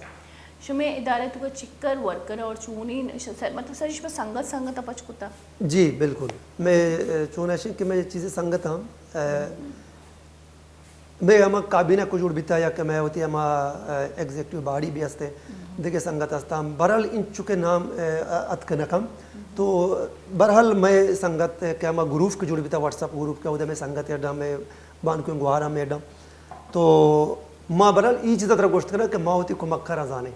شو میں ادارہ تو کا چکر ورکر اور چونی مطلب سر اس پر سنگت اپچ کتا جی بالکل میں چونشن کہ میں یہ چیزیں سنگت ہم میں ہم کابینہ کو جوڑ بیتا یا کہ میں ہوتی ہم ایگزیکٹیو باڑی بھی ہستے دیکھے سنگت ہستا ہم برحال ان چکے نام اتکنکم تو برحال میں سنگت کہ ہم گروپ کو جوڑ بیتا واٹس اپ گروپ کے ادھے میں سنگت ایڈا میں بان کو گوارا میں ایڈا تو ماں برحال یہ چیزیں طرح گوشت کرنا کہ ماں ہوتی کو مکہ رضانے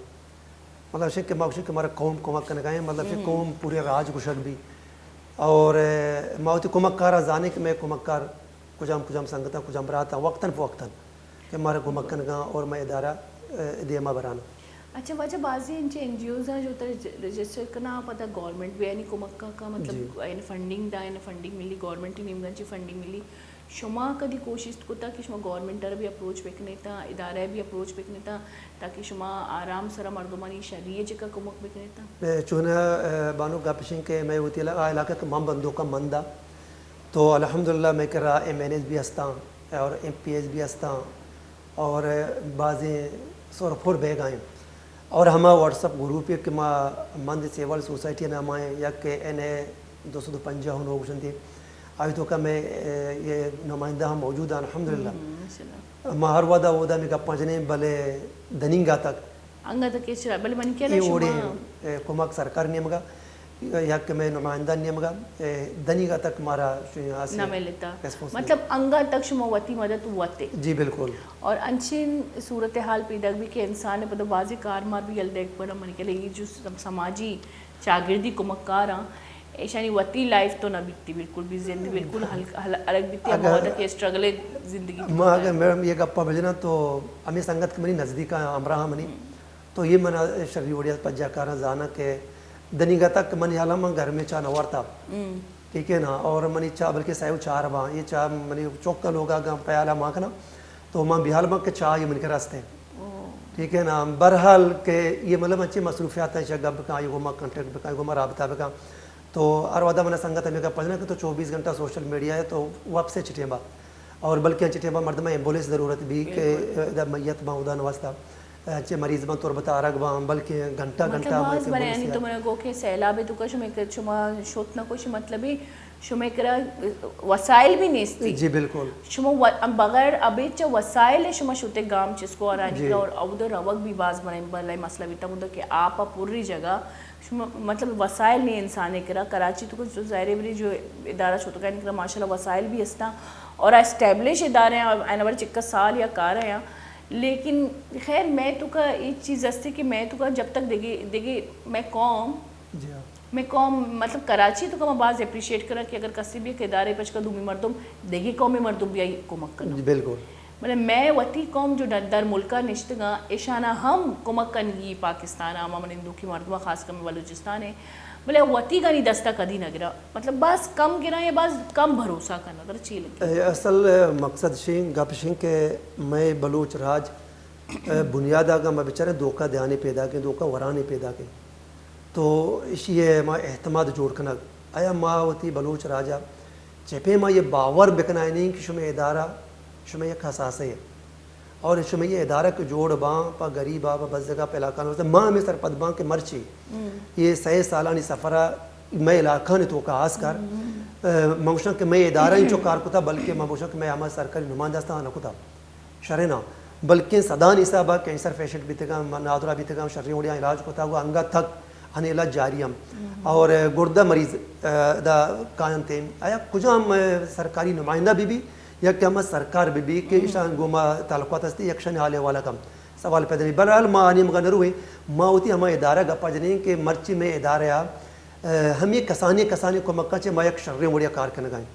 مطلب شک کہ ماں شک کہ ہمارا قوم کو مکہ نگائیں مطلب شک قوم پورے راج کو شک بھی اور ماں ہوتی کو مکہ رضانے کہ میں کو مکہ کجام سنگتا کجام براتا وقتاً فوقتاً کہ ہمارا کو مکہ نگاں اور میں ادارہ دیما برانا. اچھا وجہ بعضی این جی اوز ہیں جو رجسٹر کرنا پتہ گورنمنٹ بھی یعنی کو مکہ کا مطلب یعنی فنڈنگ دا یعنی فنڈنگ ملی گورنمنٹ نیم گنچی فنڈنگ ملی شما کدی کوشش کتا کہ شما گورنمنٹ بھی اپروچ بکنے تا ادارہ بھی اپروچ بکنے تا تاکہ شما آرام سرا مردمانی شریع جکا کمک بکنے تا چونہ بانو گپشن کے میں ہوتی علاقہ کا ماں بندوں کا مندہ تو الحمدللہ میں کر رہا ایم این ایس بھی ہستا اور ایم پی ایس بھی ہستا اور بعضیں سور پھر بیگ آئیں اور ہما واٹس اپ گروپ کہ ماں مند سیول سوسائٹی نام آئیں یا کہ این اے 250 ہوں روشن تھی آئی تو کہ میں یہ نمائندہ ہم موجود ہیں الحمدللہ ماں ہر وعدہ وعدہ میں گپاں جنے بلے دنینگا تک انگا تک یہ بلے من کیا یہ اوڑے کمک سرکار نیمگا یا کہ میں نمائندہ نیمگا دنینگا تک مارا نامے لیتا مطلب انگا تک شما وطی مدد ہوتے جی بالکل اور انچین صورتحال پیدا بھی کہ انسان پتہ بازی کار مار بھی یل دیکھ پڑا من کے لئے یہ جو سماجی چاگردی کمکار ہیں ایشانی وطی لائف تو نہ بیتی بالکل بھی زندگی بالکل الگ بیتی ہے موادہ کی اسٹرگل زندگی ماں اگر میرم یہ گپا بجنا تو ہمیں سنگت کے منی نزدیک امراہ منی تو یہ منا شرعی وڑیا پجا کارا زانا کہ دنیگا تک منی حالا من گھر میں چاہ نوار تھا ٹھیک ہے نا اور منی چاہ بلکہ سائیو چاہ رہا یہ چاہ منی چوکا لوگا گا پیالا ماں کنا تو ماں بیحال ماں کے چاہ یہ من کے راستے ٹھیک ہے نا برحال کہ یہ مطلب اچھی مصروفیات ہیں شاہ گب بکا یہ گو ماں کنٹیکٹ بکا یہ گو ماں رابطہ بکا تو ہر وعدہ میں نے سنگت ہمیں کا پڑھنا کہ تو 24 گھنٹہ سوشل میڈیا ہے تو واپس سے چٹیں با اور بلکہ چٹیں با مردمہ ایمبولینس ضرورت بھی کہ میت با ادا نواستا اچھے مریض با طور بتا عرق با بلکہ گھنٹہ مطلب باز بریانی تو میں نے گو کہ سیلاب تو کا شما شوت نہ کچھ مطلب ہی شما کرا وسائل بھی نیستی جی بالکل شما بغیر ابھی چا وسائل شما شوتے گام چس کو آرانی اور ادھر روک بھی باز بنائی مسئلہ بھی تھا کہ آپ پوری جگہ مطلب وسائل نہیں انسانے کرا کراچی تو کچھ ظاہر بری جو ادارہ چھوٹا کا نکلا ماشاءاللہ وسائل بھی ہستا اور اسٹیبلش ادارے ہیں آنے والے چکا سال یا کار ہیں لیکن خیر میں تو کا ایک چیز ہستی کہ میں تو کا جب تک دیکھے میں قوم مطلب کراچی تو کا میں بعض اپریشیٹ کرا کہ اگر کسی بھی ادارے پچ کا دومی مردم دیکھے قومی مردم بھی آئی کمک کرنا بالکل مطلب میں وطی قوم جو در ملکہ نشتگاں ایشانہ ہم کمک کنگی پاکستان آمہ من ہندو کی مردمہ خاص کم بلوچستان ہے بلے وطی کا نہیں دستہ کدی نہ گرا مطلب بعض کم گرا یا بعض کم بھروسہ کرنا در چی لگی اصل مقصد شین گپ شین کہ میں بلوچ راج بنیاد آگا میں بچارے دوکہ دیانے پیدا کے دوکہ ورانے پیدا کے تو یہ ماں احتماد جوڑ کنا آیا ماں ہوتی بلوچ راجہ چپے ماں یہ باور بکنا ہے نہیں کہ شمع ادارہ شمع یہ خصاصے ہے اور شمع یہ ادارہ کے جوڑ باں پا غریب پا بزدگاہ پہ علاقہ ہوتا ہے ماں میں سرپد باں کے مرچی یہ 6 سالانی سفرہ میں علاقہ نے تو کہاس کر موشن کہ میں ادارہ ہی چو کار کتا بلکہ موشن کہ میں ہمارا سرکاری نمائندہ نہ کتا شرنا بلکہ صدان صاحبہ کینسر پیشنٹ بھی تھا نادرہ بھی تھا شرعی وڑیاں علاج کتا ہوا انگا تک ہنے علاج جاری ہم اور گردہ مریض دا قائم تھے آیا کجا ہم سرکاری نمائندہ بھی یا کہ ہم سرکار بھی کہ شان گوما تعلقات ہستی یکشن حالے والا کم سوال پیدا نہیں برحال ماں آنی مغنر ہوئے ماں ہوتی ہمیں ادارہ گپا جنیں کہ مرچی میں ادارہ ہم یہ کسانی کو مکہ چے ماں یک شرعی وڑیا کار کرنے گائیں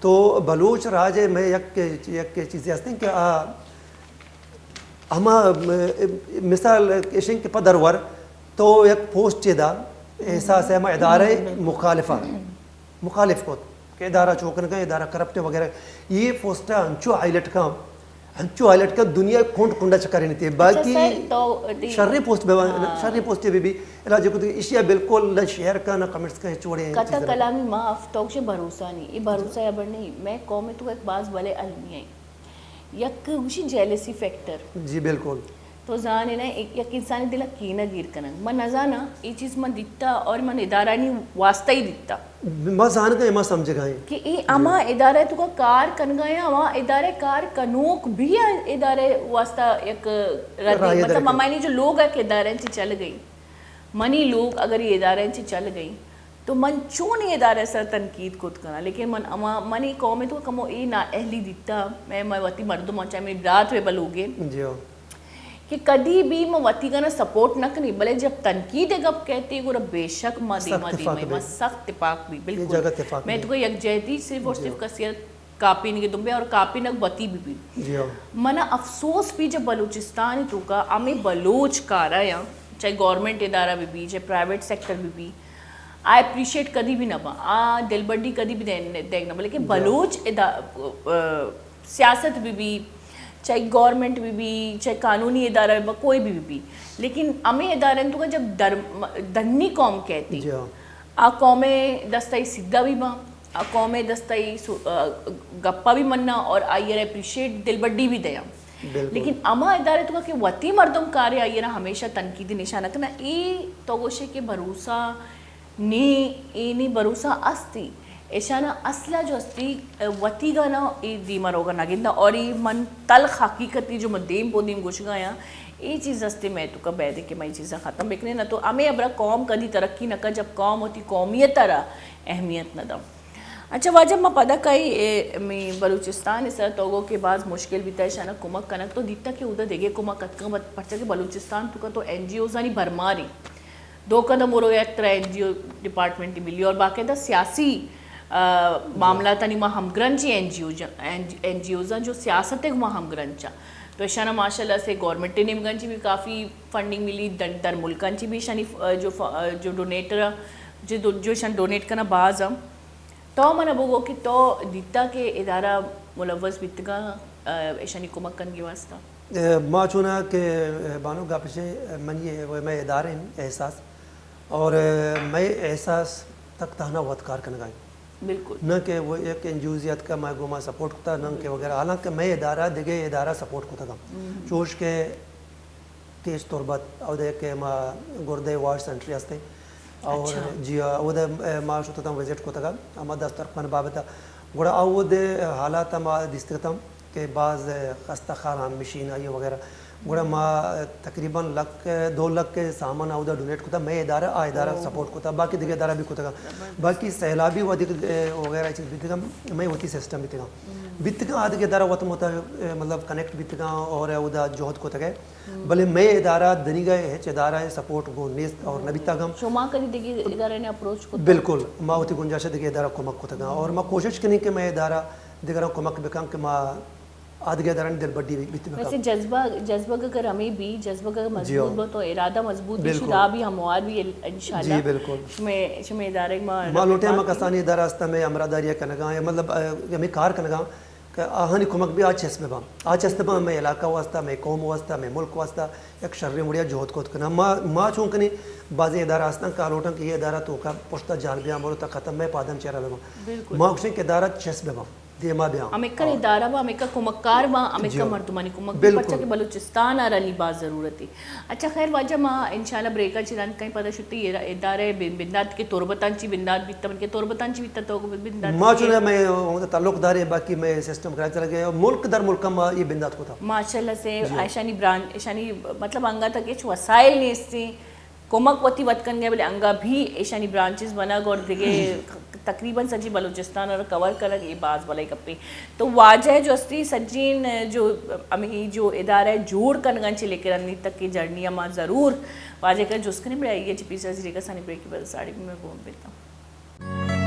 تو بلوچ راج میں یک چیزیں ہستی ہیں کہ ہما مثال اشن کے پدرور تو یک پوسٹ چیدہ احساس ہے ہمیں ادارہ مخالف کو کہ ادارہ چوکن کا ادارہ کرپٹ وغیرہ یہ پوسٹہ انچو ہائی لائٹ کا ہنچو ہائلائٹ کا دنیا کھونٹ کنڈا چکر نہیں تھی باقی تو شرری پوسٹ شرری پوسٹ بھی علاج کو اشیا بالکل نہ شیئر کا نہ کمنٹس کا چوڑے کتا کلامی معاف توک سے بھروسہ نہیں یہ بھروسہ یا بڑھ نہیں میں قوم تو ایک بعض بلے علمی ہیں یک ہوشی جیلسی فیکٹر جی بالکل تو زان ہے نا یک انسانی دل کینہ گیر کنن من نزانا یہ چیز من دیتا اور من ادارہ نہیں واسطہ ہی دیتا ما زان کا اما سمجھ گئے کہ ای اما ادارہ تو کا کار کن گیا اما ادارہ کار کنوک بھی ادارہ واسطہ یک رہتی مطلب ممائنی جو لوگ ہے کہ ادارہ سے چل گئی منی لوگ اگر یہ ادارہ سے چل گئی تو من چون یہ ادارہ سر تنقید کت کرنا لیکن من اما منی قوم تو کمو ای نا اہلی دیتا میں وتی مردم چاہے میری برات وے بلوگے جی کہ کدی بھی میں وتی کا نا سپورٹ نہ کرنی بلے جب تنقید گپ کہتی گورا بے شک ما دیما میں سخت اتفاق بھی بالکل میں تو یک جہتی صرف اور صرف کثیت کاپی نہیں دمبے اور کاپی نک وتی بھی منا افسوس بھی جب بلوچستان تو کا ہمیں بلوچ کارا یا چاہے گورنمنٹ ادارہ بھی چاہے پرائیویٹ سیکٹر بھی آئی اپریشیٹ کدی بھی نہ با دل بڑی کدی بھی دیکھنا با لیکن بلوچ سیاست بھی چاہے گورنمنٹ بھی چاہے قانونی ادارہ بھی کوئی بھی لیکن ہمیں ادارہ تو کا جب دھنی قوم کہتی آ قوم دستائی سدھا بھی با آ قوم دستائی گپا بھی مننا اور آئیر اپریشیٹ دل بڑی بھی دیا لیکن اما ادارے تو کہ وتی مردم کارے آئیے نا ہمیشہ تنقیدی نشانہ کرنا ای تو گوشے کہ بھروسہ نہیں بھروسہ استی ایشانا اصلہ جو استی وتی گا نا ای دیما روگا نگندہ اور ای من تلخ حقیقتی جو مدیم پودیم گوش گایا ای چیز استے میں تو کا بیدے کہ میں چیزیں ختم بکنے نہ تو ہمیں ابرا قوم کدی ترقی نہ کر جب قوم ہوتی قومیت ترہ اہمیت نہ دم اچھا واجب میں پدا کئی میں بلوچستان اس طرح توگو کے بعض مشکل بھی تیشانہ کمک کنک تو دیتا کہ ادھا دیگے کمک کتکا پرچا کہ بلوچستان تو کا تو این جی اوز آنی بھرماری دو قدم رو ایک طرح این جی او ڈپارٹمنٹ ملی اور باقاعدہ سیاسی معاملات نہیں ماں ہمگرنچی این جی اوز جو سیاست ہے وہاں ہمگرنچا تو اشانہ ماشاءاللہ سے گورنمنٹ نے مگنچی بھی کافی فنڈنگ ملی در ملکانچی بھی شانی جو ڈونیٹر جو شان ڈونیٹ کرنا بعض ہم تو من ابو کہ تو دیتا کہ ادارہ ملوث بیتگا ایشانی کمک کن کی واسطہ ما چونا کہ بانو گا پیچھے من یہ میں ادارے احساس اور میں احساس تک تہنا وطکار کرنا گائیں بالکل نہ کہ وہ ایک انجوزیت کا میں گوما سپورٹ کرتا نہ کہ وغیرہ حالانکہ میں ادارہ دیگے ادارہ سپورٹ کرتا تھا چوش کے کیس تربت او دے کہ ما گردے وارڈ سنٹری ہستے اور جی او دے ما شو تھا وزٹ کو تھا اما دستر پن بابتا گڑا او دے حالات ما دستکتم کہ بعض خستہ خانہ مشین آئی وغیرہ گڑا ما تقریباً 2 لاکھ کے سامان آؤدا ڈونیٹ کو تھا میں ادارہ سپورٹ کو تھا باقی دیگر ادارہ بھی کو تھا باقی سیلابی وغیرہ چیز بھی تھا میں ہوتی سسٹم بھی تھا بیتگا آدھے ادارہ وطم ہوتا ہے مطلب کنیکٹ بیتگا اور ادا جوہد کو تھا گئے بلے میں ادارہ دنی گئے ہچ ادارہ سپورٹ کو نیست اور نبیتا گم شما کدی دیگی ادارہ نے اپروچ کو بالکل ما ہوتی گنجائش دیگے ادارہ کمک کو تھا اور ما کوشش کرنی کہ میں ادارہ دیگر کمک بکاں کہ ما آدھگے داران دل بڑی بیتی بکا ویسے جذبہ اگر ہمیں بھی جذبہ اگر مضبوط با تو ارادہ مضبوط بھی شدہ بھی ہموار بھی انشاءاللہ جی بالکل شمی ادارے ما لوٹے ما کسانی ادارہ استا میں امراداریہ کنگاں مطلب ہمیں کار کنگاں کہ آہانی کمک بھی آج چیس میں با آج چیس میں میں علاقہ واسطہ میں قوم واسطہ میں ملک واسطہ ایک شرری مڑیا جوہد کو کنا ما چونکنی بعضی ادارہ استا کا لوٹاں کہ یہ ادارہ تو کا پشتہ جال بیاں مولو تا ختم میں پادم چہرہ لگا ما کچھ کہ ادارہ چیس میں با امیکر ادارہ با امیکر کمکار با امیکر مردمانی کمک بھی پرچا کہ بلوچستان آ رہی بات ضرورت ہے اچھا خیر واجہ ماں انشاءاللہ بریکر چران کہیں پتہ شدتی ادارے بنداد کے طوربتان چی بنداد بیتا من کے طوربتان چی بیتا تو بنداد ماں چونہ میں تعلق دارے باقی میں سسٹم کرائی چلا گیا ملک در ملکہ ماں یہ بنداد کو تھا ماشاءاللہ سے ایشانی برانڈ ایشانی مطلب انگا تک ایچ وسائل نہیں اس سے کمک وتی وطکن گئے بلے انگا بھی ایشانی برانچز بنا گا اور دیگے تقریباً سجی بلوچستان اور کور کرگ یہ باز بلائی کپی تو واجہ جو استی سجین جو امی جو ادارہ جوڑ کنگان چلے کر انی تک کی جرنی اما ضرور واجہ کا جو اس کنے بڑھائی یہ چی پیسا زیرے کا سانی بریک کی بل ساڑی میں بون بیتا ہوں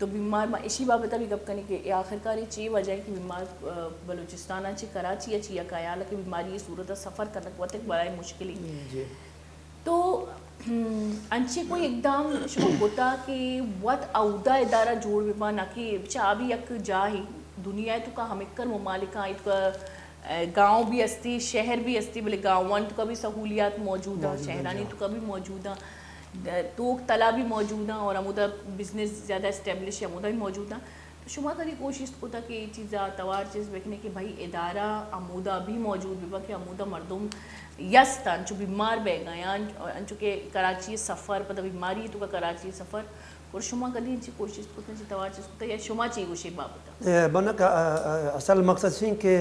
تو بیمار ما اسی بابت بھی گپ کرنے کہ آخرکار یہ چی وجہ ہے کہ بیمار بلوچستان چی کراچی چی کا یا کہ بیماری یہ صورت سفر کرنا وقت بڑا مشکل ہی تو انچے کوئی اقدام شما ہوتا کہ وقت عہدہ ادارہ جوڑ بیما نہ کہ چاہ بھی یک جا ہی دنیا تو کا ہمکر ممالکاں تو کا گاؤں بھی استی شہر بھی استی بلے گاؤں تو کا بھی سہولیات موجود ہیں شہرانی تو کا بھی موجود ہیں توک تلا بھی موجود ہیں اور ہمودہ بزنس زیادہ اسٹیبلش ہے ہمودہ بھی موجود ہیں تو شما کری کوشش کو تھا کہ یہ چیزیں توار چیز دیکھنے کہ بھائی ادارہ عمودہ بھی موجود بھی کہ عمودہ مردم یست انچو بیمار بہ گئے انچو کہ کراچی سفر پتہ بیماری تو کا کراچی سفر اور شما کری انچی کوشش کو تھا توار چیز کو تھا یا شما چی گوشے بابتا بنا کا اصل مقصد ہے کہ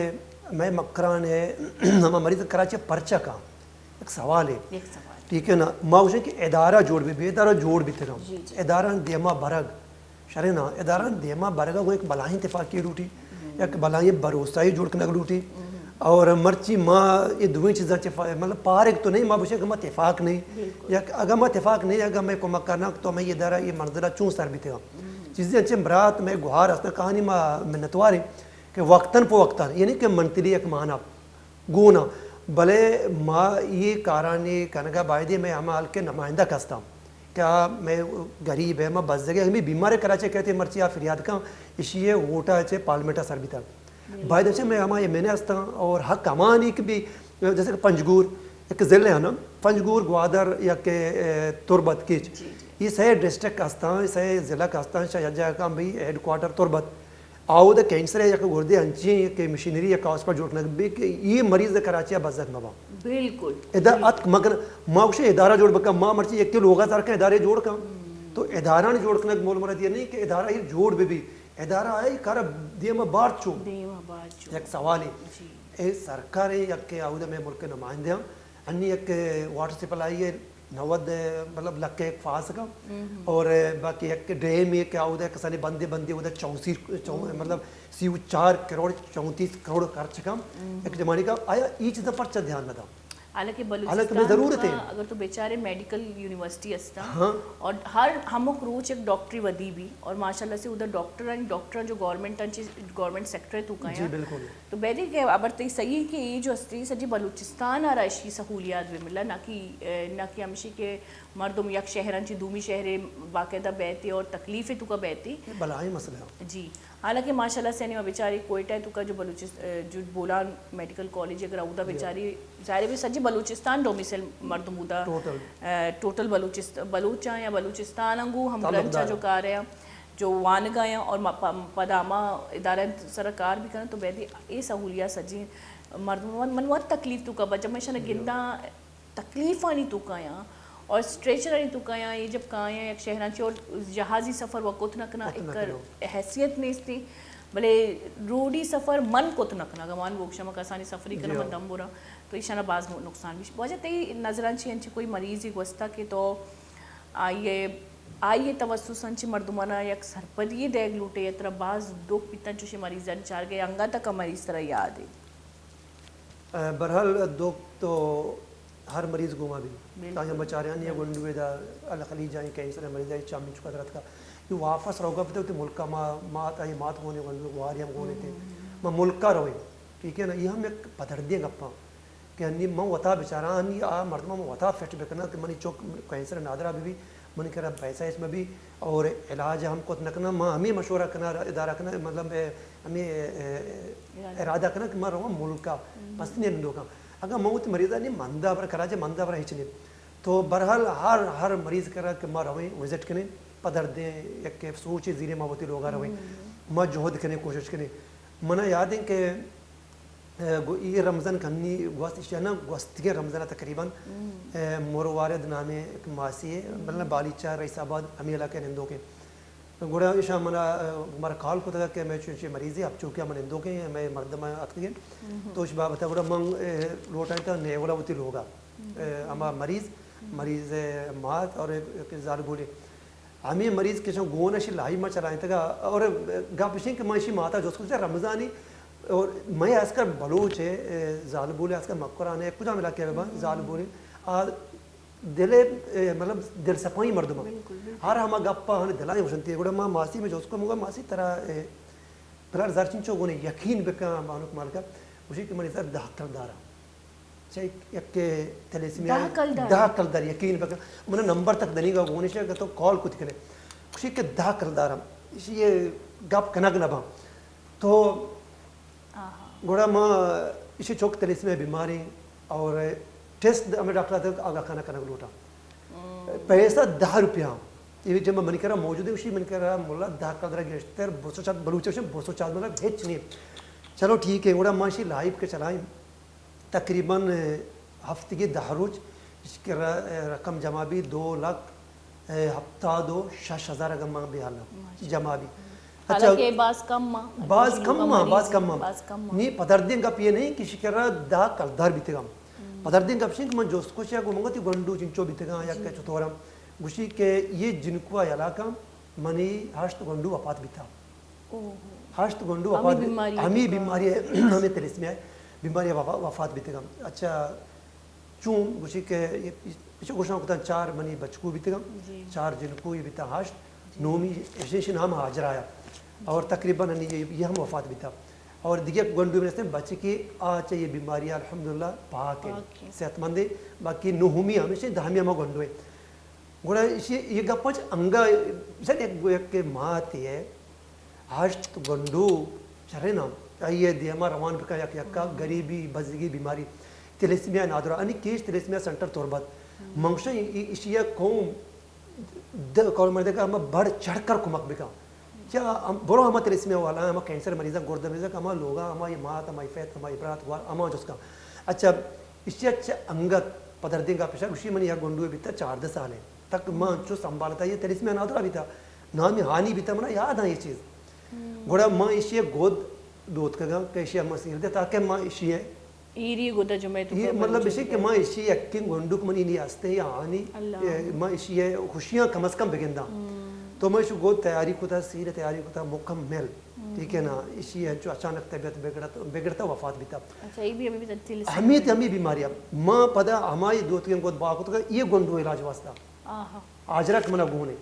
میں مکران ہے ہمارا مریض کراچی پرچہ کا ایک سوال ہے ٹھیک ہے نا ماوشے کہ ادارہ جوڑ بھی ادارہ جوڑ بھی تھے ادارہ دیما برگ شرنا ادارہ دیما برگا وہ ایک بلائی اتفاقی روٹی ایک بلائی بھروسہ جوڑ کے روٹی اور مرچی ماں یہ دوئی چیزاں مطلب پارک تو نہیں ماں بوشے کہ میں اتفاق نہیں یا اگر میں اتفاق نہیں اگر میں کمک کرنا تو میں یہ ادارہ یہ منظرہ چون سر بھی تھا چیزیں اچھے برات میں گوھار اس کہانی ماں منتوار ہے کہ وقتاً پو وقتاً یعنی کہ منتری ایک مانا گونا بھلے ماں یہ کارانی کنگا بائدی میں عمال کے نمائندہ کستا ہوں کیا میں غریب ہے میں بس جگہ ہمیں بیمار کراچے کہتے ہیں مرچی آپ فریاد کا اسی یہ ووٹا ہے پارلیمنٹا سر بھی تھا بھائی دچے میں ہمارے میں نے ہستا اور حق امان ایک بھی جیسے کہ پنجگور ایک ضلع ہے نا پنجگور گوادر یا کہ تربت کیچ یہ سہے ڈسٹرکٹ کا ہستا سہے ضلع کا ہستا شاید جائے کا بھائی ہیڈ کوارٹر تربت آؤ دا کینسر ہے یا کہ گردے انچی کہ مشینری یا کاس پر جوڑنا بھی کہ یہ مریض کراچی بزد مبا بالکل ات مگر ماں اسے ادارہ جوڑ بکا ماں مرچی ایک تیل ہوگا تارکا ادارے جوڑ کا تو ادارہ نے جوڑ کرنا مول مرد یہ نہیں کہ ادارہ یہ جوڑ بھی ادارہ آئے کارا دیما بار چو ایک سوال ہے اے سرکار ہے یا کہ آؤ دا میں ملک نمائندے ہیں انی ایک واٹر سپلائی ہے 90 مطلب لگ کے ایک فاس کا اور باقی ایک ڈیم ہے کہ آؤ دا کسانے بندے ادھر 64 مطلب 4 کروڑ 34 کروڑ خرچ کا ایک زمانے کا آیا یہ چیزیں پر دھیان نہ تھا حالانکہ بلوچستان کا اگر تو بیچارے میڈیکل یونیورسٹی استا اور ہر ہمک روچ ایک ڈاکٹری ودی بھی اور ماشاءاللہ سے ادھر ڈاکٹر جو گورنمنٹ سیکٹر تو کہاں تو بیدی کہ ابر تی صحیح کہ یہ جو استی سجی بلوچستان آ راشی سہولیات بھی ملا نہ کہ ہمشی کے مردم یک شہران چی دومی شہرے باقاعدہ بیتی اور تکلیفیں تو کا بیتی بلائی مسئلہ جی حالانکہ ماشاءاللہ سے نہیں بیچاری کوئٹہ تو کا جو جو بولان میڈیکل کالج اگر اودہ بیچاری ظاہر بھی سجی بلوچستان ڈومیسل مردم اودہ ٹوٹل بلوچاں یا بلوچستان انگو ہم گرنچا جو کار ہیں جو وانگا ہیں اور پدامہ ادارہ سرکار بھی کریں تو بیدی اے سہولیات سجی مردم منوات تکلیف تو کا بجب میں شنہ گندہ تکلیف آنی تو کا یہاں اور اسٹریچر آنی تو کا یہاں یہ جب کہاں ہیں ایک شہران چی اور جہازی سفر وقت نکنا ایک حیثیت نہیں تھی بلے روڈی سفر من کت نکنا گمان بوکشا مکاسانی سفری کرنا من دم برا تو ایشانہ بعض نقصان بھی بوجہ تی نظران چی انچی کوئی مریضی گوستا کہ تو آئیے توسوسان چی مردمانا یک سرپدی دیگ لوٹے یا طرح بعض دوک پیتن چوشی مریضان چار گئے انگا تک مریض طرح یاد ہے برحال دوک تو ہر مریض گوما بھی تاہم بچاریان یا گنڈوے دا الخلی جائیں کہیں سر مریض ہے چامی چکا درت کا یہ واپس روگا پتے ہوتے ملکہ مات آئی مات ہونے گنڈوے گواری ہم گونے تھے میں ملکہ روئے ٹھیک ہے نا یہ ہم ایک پتھر دیں گپا کہ ہنی میں وطا بچاران ہنی مردمہ میں وطا فیٹ بکنا کہ منی چوک کہیں سر نادرہ بھی منی کہہ رہا پیسہ اس میں بھی اور علاج ہم کو نکنا میں ہمیں مشورہ کرنا ادارہ کرنا مطلب ہمیں ارادہ کرنا کہ میں رہا ملکہ پس نہیں اندو کا اگر موت مریضہ نہیں مندہ پر کراچے مندہ پر ہیچ نہیں تو برحال ہر مریض کرا کہ ماں روئیں وزٹ کریں پدر دیں ایک سوچے زیرے ماں ہوتی لوگا روئیں ماں جہد کریں کوشش کریں منہ یاد ہے کہ یہ رمضان کھنی گوست اشیانا گوستی رمضان تقریباً موروارد نامے ایک ماسی ہے مطلب بالیچہ رئیس آباد امی علاقے نندوں کے گوڑا اشیاء ہمارا کال کو تھا کہ میں چونچہ مریضی اب چونکہ ہم نندوں کے ہیں میں مردمہ آت گئے تو اس بات بتا گوڑا منگ لوٹائیں تھا نیولا ہوتی لوگا ہما مریض مات اور زال بولے ہمیں مریض کے چون گونا شی لائی ماں چلائیں تھا اور گا پشیں کہ ماشی ماتا جو اس کو رمضانی اور میں اس کا بلوچ ہے زال بولے اس کا مقران ہے کچھ ملا کے زال بولے دل مطلب دل سپائی مردم ہر ہما گپا ہن دلائیں وشنتی گڑا ما ماسی میں جوس کو مگا ماسی طرح پلار زارچن چو گنے یقین بکا مانوک مالکا وشی کہ منی سر دہ کردارا چاہے یک تلیسمیا دہ کردار یقین بکا من نمبر تک دنی گا گونی شے کہ تو کال کت کنے وشی کہ دہ کردارا اسی یہ گپ کنگ نبا تو گوڑا ما اسی چوک تلیسمیا بیماری اور ٹیسٹ ہمیں ڈاکٹر تک آگاہ کھانا کنگ لوٹا پیسہ 10 روپیہ یہ جب میں کرا موجود ہے اسی من کرا مولا 10 کردرہ گیشتر بوسو چاد بلوچہ بوسو چاد مطلب ہیچ نہیں چلو ٹھیک ہے گوڑا ماشی لائیو کے چلائیں تقریباً ہفتے کے 10 روز اس کے رقم جمع بھی 2 لاکھ ہفتہ 6,000 اگر ماں بھی حالا جمع بھی حالانکہ بعض کم نہیں پدردیں گا پیے نہیں کسی کرا 10 کردار بھی تگام پدردیں گا پشنگ من جوست کو چاہا گو منگا تی گنڈو چنچو بھی تگام یا کہ چطورم گوشی کہ یہ جنکو علاقہ منی 8 گنڈو وفات بھی تھا 8 گنڈو وفات ہمیں بیماری ہے ہمیں تلیس میں ہے بیماری وفات بھی تگام اچھا چون گوشی کہ پیچھے گوشنا کتا 4 منی بچکو بھی تگام 4 جنکو یہ بھی تھا 8 نومی اشیشن ہم حاجر آیا اور تقریباً یہ ہم وفات بھی تھا اور دیگر گنڈو میں نے بچے کی آچا یہ بیماریاں الحمدللہ پاک ہے صحت مند ہے باقی نوہمی ہمیشہ دہمی ہمیں گنڈو ہے گوڑا یہ گا پانچ انگا سر ایک ماتی ہے 8 گنڈو چرے نا آئیے دیما روان بکا یکا غریبی بزگی بیماری تلیسمیا نادرہ انی کیش تلیسمیا سنٹر توربت منگشہ اشیاء قوم کول مردے کا ہمیں بڑھ چڑھ کر کمک بکا کیا برو ہمیں تلیسمیا والا ہمیں کینسر مریضہ گردہ مریضہ ہمیں لوگا ہمیں یہ مات ہمیں فیت ہمیں عبرات ہمیں جس کا اچھا اشیاء اچھا انگت پدردیں گا پیشا اسی منی یا گنڈوے بھی تھا 4 سال ہے تک ماں چو سنبھالتا ہے یہ تلیسمیا نادرہ بھی تھا نامی ہانی بھی تھا منا یاد ہے یہ چیز گوڑا ماں اشیاء گود دوت کگا کہ اشیاء مسیر دے تاکہ ماں اشیاء ایری گودا جو میں تو یہ مطلب اشیاء کہ ماں اشیاء اکین گنڈوک منی نہیں آستے یا آنی ماں اشیاء خوشیاں کم از کم بگندہ تو میں شو گود تیاری کو تھا سیر تیاری کو تھا مکمل ٹھیک ہے نا اشیاء جو اچانک طبیعت بگڑتا وفات بھی تھا اچھا یہ بھی ہمیں بھی ہمیں بیماریاں ماں پدا ہماری دوت کے گود باق ہوتا یہ گنڈو علاج واسطہ آجرک منا گونے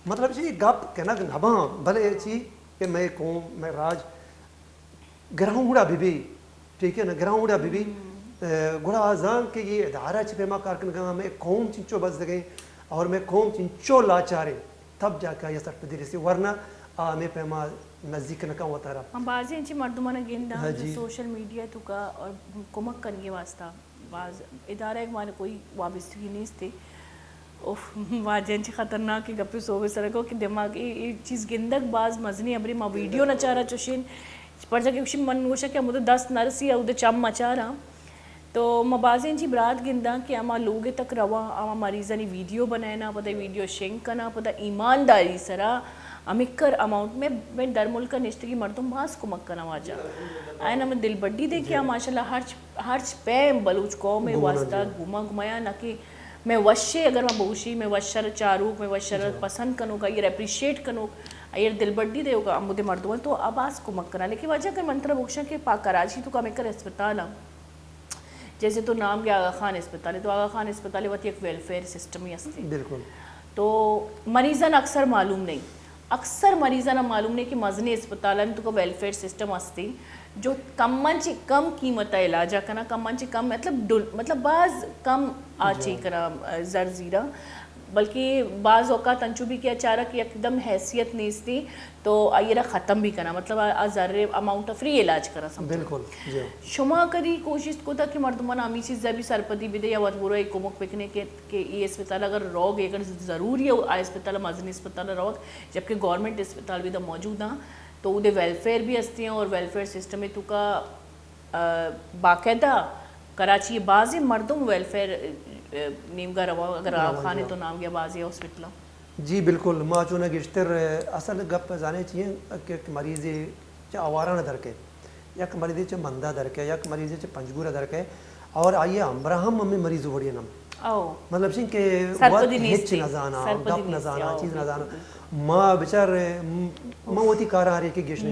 مطلب یہ گپ کہنا کہ نباں بھلے چی کہ میں قوم میں راج گراؤں گوڑا بھی بھی ٹھیک ہے نا گراؤں گوڑا بھی بھی گوڑا آزان کہ یہ ادارہ چی پیما کارکن گا میں قوم چنچو بز دگیں اور میں قوم چنچو لاچارے تب جا کے یہ سر پدیری سی ورنہ میں پیما نزدیک نکا ہوتا رہا ہم بعضی انچی مردمانہ گندہ جو سوشل میڈیا تو کا اور کمک کرنگے واسطہ بعض ادارہ ایک مانے کوئی وابستگی نہیں تھے واجہ انچی خطرناک کی گپی سوگے سرکو کہ دماغ یہ چیز گندک بعض مزنی ابری ما ویڈیو نہ چاہ رہا چوشین پر جا کہ کشی من گوشا کہ مدد 10 نرسی ہے ادھے چم مچا رہا تو مبازی انچی برات گندہ کہ اما لوگے تک روا اما مریضانی ویڈیو بنائنا پتہ ویڈیو شنک کرنا پتہ ایمانداری سرا امکر اماؤنٹ میں در ملک نشتگی مردم باس کمک کرنا واجہ آئین ہمیں دل بڑی دے کیا ماشاءاللہ ہرچ پیم بلوچ قوم میں واسطہ گھوما نہ کہ میں وشے اگر میں بوشی میں وشر چاروک میں وشر پسند کنوں کا یہ اپریشیٹ کنوں یہ دل بڑی دے ہوگا مدے مردوں تو آباز کو مکرنا لیکن وجہ کہ منترہ بوشا کہ پاک کراچی تو کا میں کر اسپتال ہوں جیسے تو نام گیا آغا خان اسپتال ہے تو آغا خان اسپتال ہے وہ ایک ویلفیئر سسٹم ہی ہستی بالکل تو مریضان اکثر معلوم نہیں معلوم نہیں کہ مزنی اسپتالن تو کا ویلفیئر سسٹم ہستی جو کمانچی کم قیمت علاجہ کنا کمانچی کم مطلب بعض کم آچی کنا زرزیرہ بلکہ بعض اوقات انچو بھی کیا چارہ کہ ایک دم حیثیت نیستی تو آئیرہ ختم بھی کرنا مطلب ذرے اماؤنٹ فری علاج کرنا سمجھو بالکل شما کدی کوشش کو تھا کہ مردمان آمی چیز بھی سرپدی بھی دے یا وطبورو ایک کمک پکنے کہ یہ اسپتال اگر روگ اگر ضروری ہے آئی اسپتال مزنی اسپتال روگ جبکہ گورنمنٹ اسپتال بھی دا موجود ہیں تو وہ دے ویلفیئر بھی ہستی ہیں اور ویلفیئر سسٹم میں تو کا باقاعدہ کراچی بعض مردم ویلفیئر نیم گا روا اگر آپ خانے تو نام گیا بازی ہاسپٹل جی بالکل ما چونہ گشتر اصل گپ جانے چاہیے کہ مریض چا آوارہ نہ درکے یک مریض چا مندہ درکے یک مریض چا پنجگورہ درکے اور آئیے امبراہم ہمیں مریض ہوڑی ہے نم مطلب سن کہ وقت ہچ نزانا گپ نزانا چیز نزانا ما بچار ما ہوتی کارا رہے کہ گشنے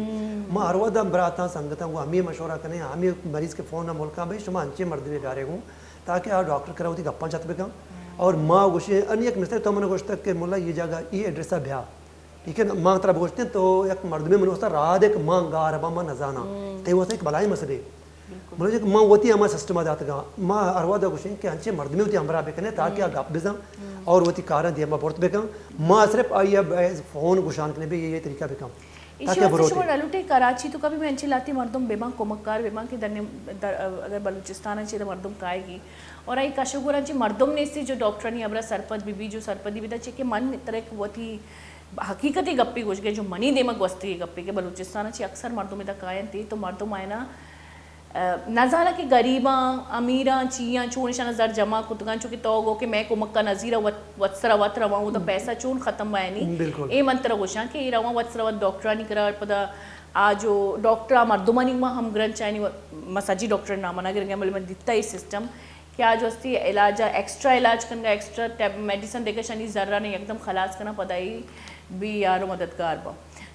ما ہر وقت براتا سنگتا وہ ہمیں مشورہ کرنے ہمیں مریض کے فون نہ ملکا بھائی شما انچے مرد میں بیارے گوں تاکہ آپ ڈاکٹر کرا ہوتی گپاں چاہتے بکا اور ماں گوشے ان ایک مثال تو من گوشتا کہ مولا یہ جگہ یہ ایڈریسا بیا ٹھیک ہے نا ماں طرف گوشتے ہیں تو ایک مردمی من ہوتا رات ایک ماں گا ربا ماں نزانا تے وہ ایک بلائی مسئلے مطلب ایک ماں ہوتی ہمارا سسٹم دات گا ماں اروا دا گوشیں کہ انچے مردمی ہوتی ہمارا بکنے تاکہ گپ بزاں اور ہوتی کارن دی ہم بورت بکم ماں صرف آئی فون گوشان کنے بھی یہ طریقہ بکم ایشی واسطے شما ڈالوٹے کراچی تو کبھی میں انچے لاتی مردم بیماں کومکار بیماں کی اگر بلوچستان انچے دا مردم کائے گی اور آئی کاشگور انچے مردم نے سی جو ڈاکٹرانی ابرا سرپد بی بی جو سرپدی بیدا چکے من ترک وہ تھی حقیقتی گپی گوش گئے جو منی دیمک وستی گپی کے بلوچستان انچے اکثر مردم دا کائن تھی تو مردم آئے نا نظارہ کہ غریباں امیراں چیاں چون شاہ نظر جمع کتگان چونکہ تو گو کہ میں کو مکہ نظیرہ وطسرہ وط رواں وہ دا پیسہ چون ختم بائنی اے منترہ گوشاں کہ یہ رواں وطسرہ وط ڈاکٹرانی کرار پدا آجو ڈاکٹرہ مردمانی ماں ہم گرن چاہنی مساجی ڈاکٹر نامانا گرنگے ملی من دیتا ہی سسٹم کہ آج وستی علاجہ ایکسٹرا علاج کنگا ایکسٹرا میڈیسن دے کے شانی ذرہ نہیں ایک دم خلاص کرنا پدائی بھی یارو مددگار با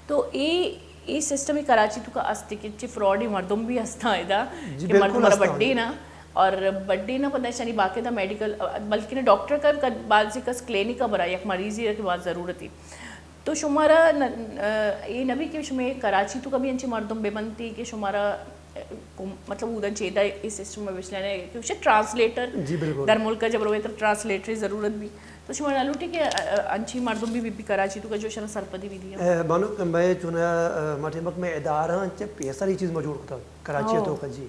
تو یہ سسٹم کراچی تو کا استی کہ فراڈی مردم بھی ہستا ہے دا کہ مردم ہمارا بڈی نا اور بڈی نا پتہ شانی باقی دا میڈیکل بلکہ ڈاکٹر کا بعضی کس کلینک کا برا یک مریضی رہے کہ بات ضرورت ہی تو شمارا یہ نبی کہ شمیں کراچی تو کبھی انچے مردم بے منتی کہ شمارا مطلب ادھن چیدہ اس سسٹم میں بچلانے کہ اسے ٹرانسلیٹر در ملک کا جب روئے تو ٹرانسلیٹری ضرورت بھی تو شما ڈالوٹی کہ انچی مردم بھی کراچی تو کا جو شنا سرپدی بھی دیا بانو کہ میں چونا مٹھمک میں ادارہ انچے پیسہ ری چیز موجود ہوتا کراچی تو کا جی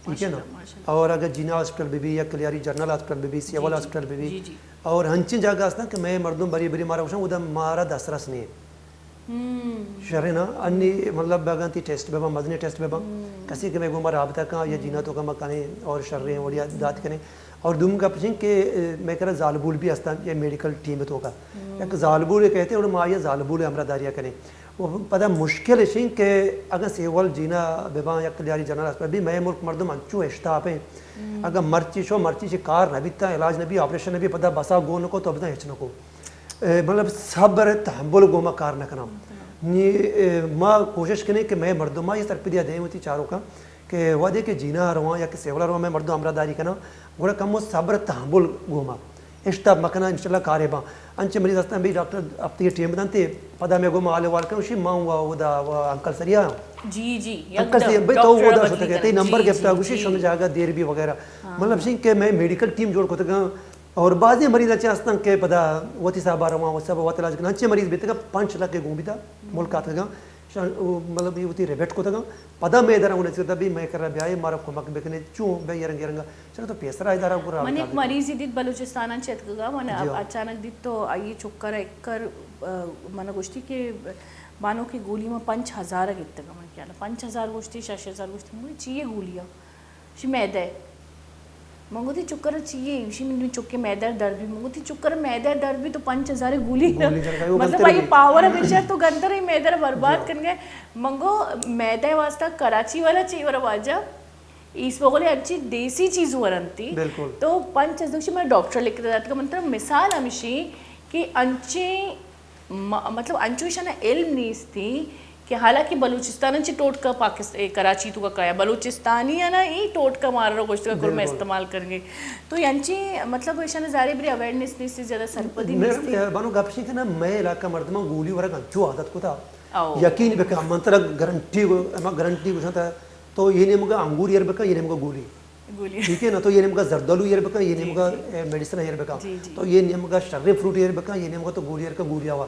ٹھیک ہے نا اور اگر جینا ہاسپٹل بھی یا کلیاری جنرل ہاسپٹل بھی سیول ہاسپٹل بھی اور ہنچین جگہ ہستا کہ میں مردم بری بری مارا ہوشاں ادھا مارا دسرس نہیں شرح نا انی مطلب بگان تی ٹیسٹ بے مدنی ٹیسٹ بے کسی کہ میں وہ ہمارا رابطہ کہاں یا جینا تو کا مکانے اور شرح اور یا دات کریں اور دوم کا پچھیں کہ میں کہہ رہا زالبول بھی ہستا یہ میڈیکل ٹیم تو کا ایک زالبول کہتے ہیں اور ماں یہ زالبول ہمارا داریہ کریں وہ پتہ مشکل ہے کہ اگر سیول جینا بیباں یا کلیاری جنرل ہاسپٹل بھی میں ملک مردم انچو اشتاپ ہیں اگر مرچی سے کار نہ بیتا علاج نہ بھی آپریشن نہ بھی پتہ بسا گو نہ کو تو ابدا ہچ نہ کو مطلب صبر تحمل گو میں کار نہ کرنا ماں کوشش کریں کہ میں مردمہ یہ سرپدیاں دیں ہوتی چاروں کا کہ وہ دے کہ جینا رواں یا کہ سیولا رواں میں مردوں امرا داری کرنا گوڑا کم وہ صبر تحمل گوما اشتاب مکنا انشاءاللہ کارے با انچے مریض ہستا بھی ڈاکٹر اب تی ٹیم بدانتے پدا میں گوما آلے والکن اسی ماں ہوا وہ دا انکل سریا جی جی انکل سریا بھئی تو وہ دا سوتا کہتے ہیں نمبر گفتا گوشی شنگ جاگا دیر بھی وغیرہ مطلب شنگ کہ میں میڈیکل ٹیم جوڑ کو تکا اور بعضی مریض اچھے ہستاں کہ پدا وطی صاحبہ رواں وہ سب وطی علاج کرنا انچے مریض بیتے گا 5 لاکھ کے گوں بھی تھا ملکات کا مطلب یہ ہوتی ریبیٹ کو تھا پدا میں ادھر ہونے سے تبھی میں کر رہا بیائی مارا کمک بکنے چوں بے یہ رنگا چلو تو پیسرا ادھر کو رہا من ایک مریض دیت بلوچستان چت گا من اچانک دیت تو آئیے چکر ایک کر من گوشتی کہ بانوں کی گولی میں 5000 گیت گا من کیا 5000 گوشتی 6000 گوشتی مجھے چاہیے گولیاں شی میدہ ہے منگو تھی چکر چاہیے شی من چکے میدہ درد بھی منگو تھی چکر میدہ درد بھی تو 5000 گولی مطلب آئی پاور بیچار تو گندر ہی میدہ برباد کر گئے منگو میدہ واسطہ کراچی والا چاہیے ورہ واجہ اس بغلی اچھی دیسی چیز ورنتی تو 5000 میں ڈاکٹر لکھ رہا تھا مطلب مثال ہمشی کہ انچے مطلب انچوشانہ علم نیس تھی کہ حالانکہ بلوچستان انچے ٹوٹ کا پاکستان کراچی تو کا کہا بلوچستانی ہے نا یہ ٹوٹ کا مار رہا گوشت کا کل میں استعمال کریں گے تو انچے مطلب اشانہ زاری بری اویرنس نیس تھی زیادہ سرپدی نیس تھی بانو گپشی کہ نا میں علاقہ مردمہ گولی ورہ انچو عادت کو تھا یقین بکا منترہ گرنٹی کو تھا تو یہ نہیں مگا انگور یر بکا یہ نہیں مگا گولی ٹھیک ہے نا تو یہ نہیں مگا زردالو یر بکا یہ نہیں مگا میڈیسن یر بکا تو یہ نہیں مگا شرری فروٹ یر بکا یہ نہیں مگا تو گولی یر کا گولی آوا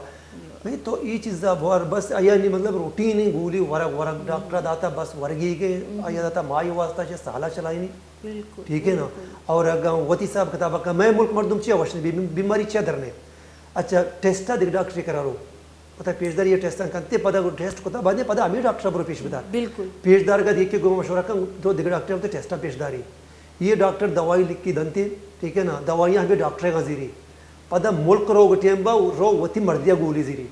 تو یہ چیزا بہار بس آیا نہیں مطلب روٹین نہیں گولی ورگ ڈاکٹر داتا بس ورگی کے آیا داتا مائی واسطہ چاہے سالہ چلائی نہیں ٹھیک ہے نا اور اگر وطی صاحب کتابہ کا میں ملک مردم چاہے وشنی بیماری چاہے درنے اچھا ٹیسٹا دیکھ ڈاکٹری کرا رو پتہ پیشدار یہ ٹیسٹ کرتے پتہ ٹیسٹ کو بعد پتہ ہمیں ڈاکٹر برو پیش بتا بالکل پیشدار کا دیکھ کے گو مشورہ کا تو دیکھ ڈاکٹر ہوتے ٹیسٹا پیشداری یہ ڈاکٹر دوائی لکھ کے دنتے ٹھیک ہے نا دوائیاں ہمیں ڈاکٹر کا زیری پتہ ملک رو گٹیم با رو وتی مردیا گولی زیری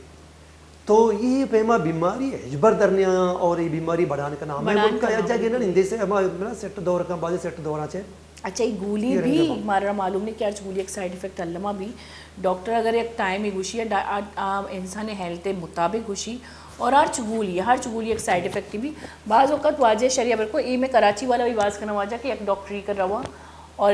تو یہ پیما بیماری اجبر درنیا اور یہ بیماری بڑھانے کا نام ہے ملک کا یا جگہ نا اندے سے ہمارا سیٹ دور کا بعض سیٹ دورا چاہے اچھا یہ گولی بھی ہمارا معلوم نہیں کہ آج گولی ایک سائیڈ ایفیکٹ علمہ بھی ڈاکٹر اگر ایک ٹائم ہی گوشی ہے انسان ہیلتھ مطابق گوشی اور ہر چگولی ایک سائیڈ ایفیکٹ بھی بعض اوقات واجہ شریعہ بالکل یہ میں کراچی والا بھی باز کرنا واجہ کہ ایک ڈاکٹری کر رہا اور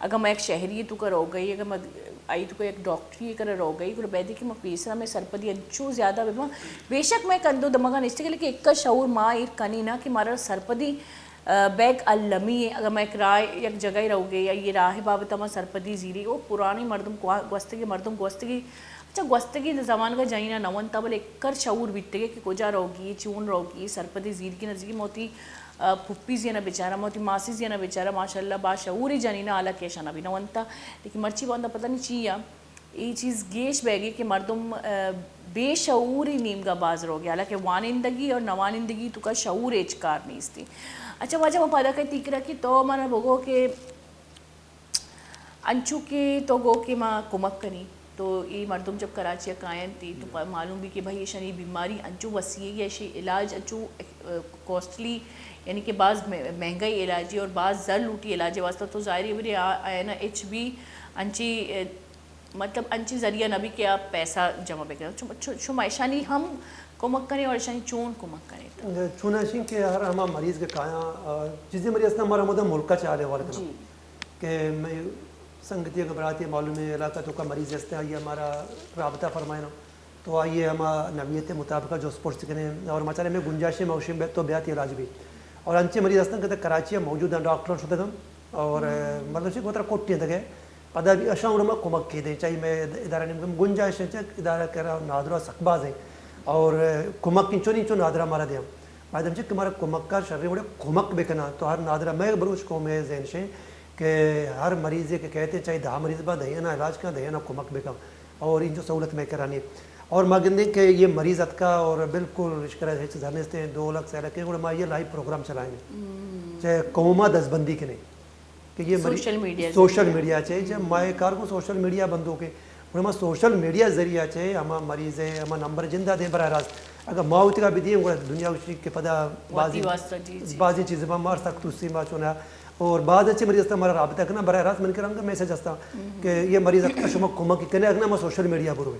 اگر میں ایک شہری تو کر رو گئی اگر میں آئی تو ایک ڈاکٹری کر رو گئی کو بیدی کہ میں پیسرا میں سرپدی انچو زیادہ بے شک میں کندو دماغا نشتے کہ لیکن ایک کا شعور ماں ایر کنی نا کہ مارا سرپدی بیگ المی ہے اگر میں ایک رائے یک جگہ ہی رہو گے یا یہ راہ بابتا میں سرپدی زیری وہ پرانی مردم گوستگی اچھا گوستگی زمان کا جائینا نون تا بل ایک کر شعور بیتے گے کہ کجا رہوگی چون رہوگی سرپدی زیر کی نزدیکی موتی پھپی زینا بیچارہ موتی ماسی زینا بیچارہ ماشاءاللہ با شعوری جانینا آلہ کیشانا بھی نون تا لیکن مرچی باندھا پتہ نہیں چیا یہ چیز گیش بہ گئی کہ مردم بے شعوری نیم کا باز رو گیا حالانکہ وانندگی اور نوانندگی تو کا شعور اچکار نہیں تھی. اچھا واجہ میں پادا کہتی کرا کہ تو مانا بگو کہ انچو کے تو گو کہ ماں کمک کنی تو یہ مردم جب کراچی قائم تھی تو معلوم بھی کہ بھائی یہ شنی بیماری انچو وسیع ہے یہ علاج انچو کوسٹلی یعنی کہ بعض مہنگائی علاجی اور بعض زر لوٹی علاج واسطہ تو ظاہری بھی آیا نا ایچ بھی انچی مطلب انچی ذریعہ نبی کہ آپ پیسہ جمع بے کریں شما ایشانی ہم کمک کریں اور ایشانی چون کمک کریں چون ایشین کہ ہر ہما مریض کے کھایا چیزیں مریض نا ہمارا مدہ ملکہ چاہلے والے کہ میں سنگتی گھبراتی معلوم ہے علاقہ تو کا مریض ہستے آئیے ہمارا رابطہ فرمائے نا تو آئیے ہم نویت مطابقہ جو سپورٹس کریں اور مچارے میں گنجائش موشم تو بیاتی علاج بھی اور انچے مریض ہستے کہتے کراچی موجود ہیں ڈاکٹر شدہ گم اور مطلب سے کوترا کوٹی دگے پدا بھی اشاں اور کمک کی دیں چاہیے میں ادارہ نیم گنجائش ہے ادارہ کہہ رہا نادرہ سکباز ہیں اور کمک انچو نہیں چو نادرہ مارا دیں بعد ہم کہ ہمارا کمک کا شرری بڑے کمک بکنا تو ہر نادرہ میں بروش کو میں ذہن سے کہ ہر مریض کے کہتے ہیں چاہیے 10 مریض با دہیا نا علاج کا دہیا نا کمک بکا اور ان جو سہولت میں کرانی اور ماگندے کہ یہ مریض اتکا اور بالکل رشکرہ ہے زرنستے ہیں 2 لاکھ سے لکھیں اور ما یہ لائیو پروگرام چلائیں گے چاہے قومہ دستبندی کے نہیں کہ یہ سوشل میڈیا چاہیے جب مائے کار کو سوشل میڈیا بندوں کے اور ہمیں سوشل میڈیا ذریعہ چاہیے ہمیں مریض ہیں ہمیں نمبر جندہ دیں براہ راست اگر ماؤت کا بھی دیں دنیا کے پتہ بعضی چیزیں مار سکت اس سے چونا اور بعض اچھے مریض ہمارا رابطہ کرنا براہ راست من کروں گا میسج ہستا کہ یہ مریض شما کمک کرنے اگنا میں سوشل میڈیا پر ہوئے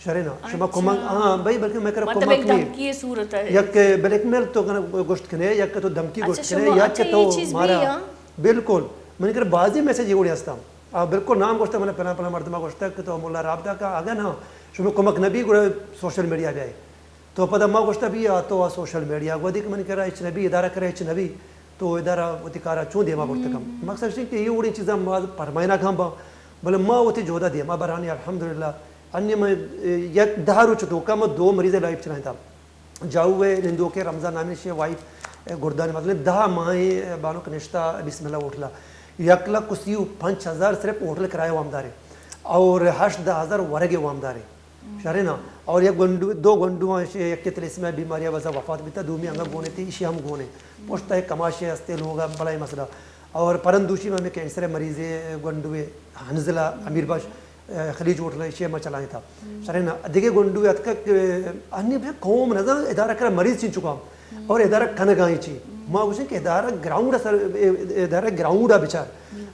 شرے نا شما کمک ہاں بھائی بلکہ میں کرا کمک نہیں یا کہ بلیک میل تو گوشت کرنے یا کہ تو دھمکی گوشت کرنے یا کہ تو مارا بالکل میں کر بعضی میسج یہ اڑی ہستا بالکل نام گوشتا میں نے پہلا مردمہ گوشتا کہ تو مولا رابطہ کا آگا نا شما کمک نبی گوڑے سوشل میڈیا بھی آئے تو پتہ ماں گوشتا بھی تو سوشل میڈیا گو دیکھ میں نے کہا اچھ نبی ادارہ کرے اچھ نبی تو ادارہ اتکارا چون دیا ماں بڑھتا کم مقصد ہے کہ یہ اڑی چیزاں ماں پرمائنہ کھام با بلے ماں ہوتی جودہ دیا ماں برانی الحمدللہ انہی میں یک دہارو چھتو کا میں 2 مریض لائف چلائیں تھا جاؤے نندو کے رمضان نامی شیئے وائف گردانی مطلب 10 ماہیں بانو کنشتہ بسم اللہ اٹھلا 1,35,000 صرف ہوٹل کرایہ وامدارے اور 8,000 ورگے وامدارے شہرے نا اور یک گنڈو 2 گنڈو ایک کے تلیس میں بیماریاں وزا وفات بھی تھا دومی انگا گونے تھی اسی ہم گونے پوچھتا ہے کماشے ہستے لوگا بڑائی مسئلہ اور پرندوشی میں ہمیں کینسر مریضے گنڈوے حنزلہ امیر باش خلیج ہوٹل اسی میں چلائیں تھا شہرے نا دیکھے گنڈوے اتکا انہی بھی قوم نظر ادارہ کرا مریض چین چکا اور ادارہ کنگائیں چی ماں گوشیں کہ ادارہ گراؤنڈا بچار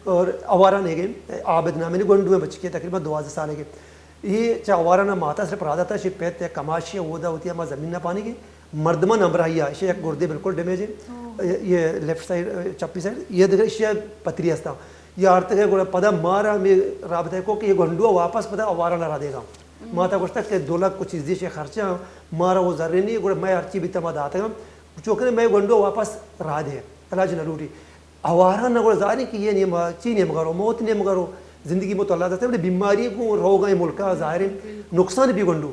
اور اوارہ نہیں گئے عابد نامی نے گنڈوے بچ کے تقریباً 12 سالے کے یہ چاہے اوارہ نہ ماتا صرف رہا تھا شیپ پیت ہے کماشی وودا ہوتی ہے ہمارا زمین نہ پانی کی مردمہ نمبر آئی ہے اسے ایک گردے بالکل ڈیمیج ہے یہ لیفٹ سائڈ چپی سائڈ یہ دیکھیں اسے پتری ہستا یہ آرتک ہے پدا مارا میں رابطہ کو کہ یہ گنڈوا واپس پدا اوارہ نہ رہا دے گا ماتا گوشتا کہ 2 لاکھ کچھ چیزیں خرچہ مارا وہ ذرے نہیں گوڑا میں ہر چیز بھی تمہ داتا گا چونکہ میں گنڈوا واپس رہا دے علاج نہ لوٹی اوارہ نہ گوڑا ظاہر کہ یہ چی نہیں مگارو موت نہیں مگارو زندگی میں تو اللہ تعالیٰ بیماری کو رو گئے ملکہ ظاہر نقصان بھی گنڈو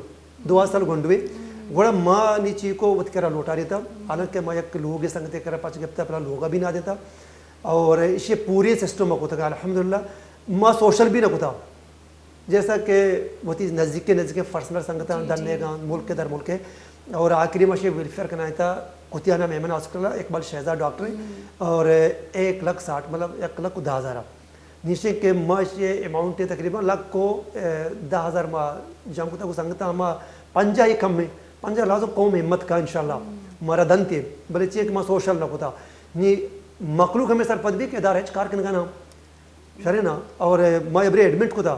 2 سال گنڈوے گوڑا ماں نیچی کو وقت کرا لوٹا دیتا حالانکہ ماں یک لوگ سنگتے کرا پاچ گپتا پہلا لوگا بھی نہ دیتا اور اسے پورے سسٹم کو تھا الحمدللہ ماں سوشل بھی نہ کتا جیسا کہ وہ تھی نزدیک فرسنل سنگتا درنے گا ملک در ملک اور آخری میں اسے ویلفیئر کرنا تھا کتیانہ میمن ہاسپٹل اقبال شہزاد ڈاکٹر اور 1,60,000 مطلب 1,10,000 نیشے کے ماں سے اماؤنٹ تقریباً لاکھ کو 10,000 ماں جام کو سنگتا ہما 5 ہی کم میں 5 لازم قوم ہمت کا انشاءاللہ ہمارا دن تھے بلے چیک ماں سوشل نہ ہوتا نی مخلوق ہمیں سر پد بھی کہ ادارہ کار کن کا نام شرے نا اور ماں ابرے ایڈمٹ کو تھا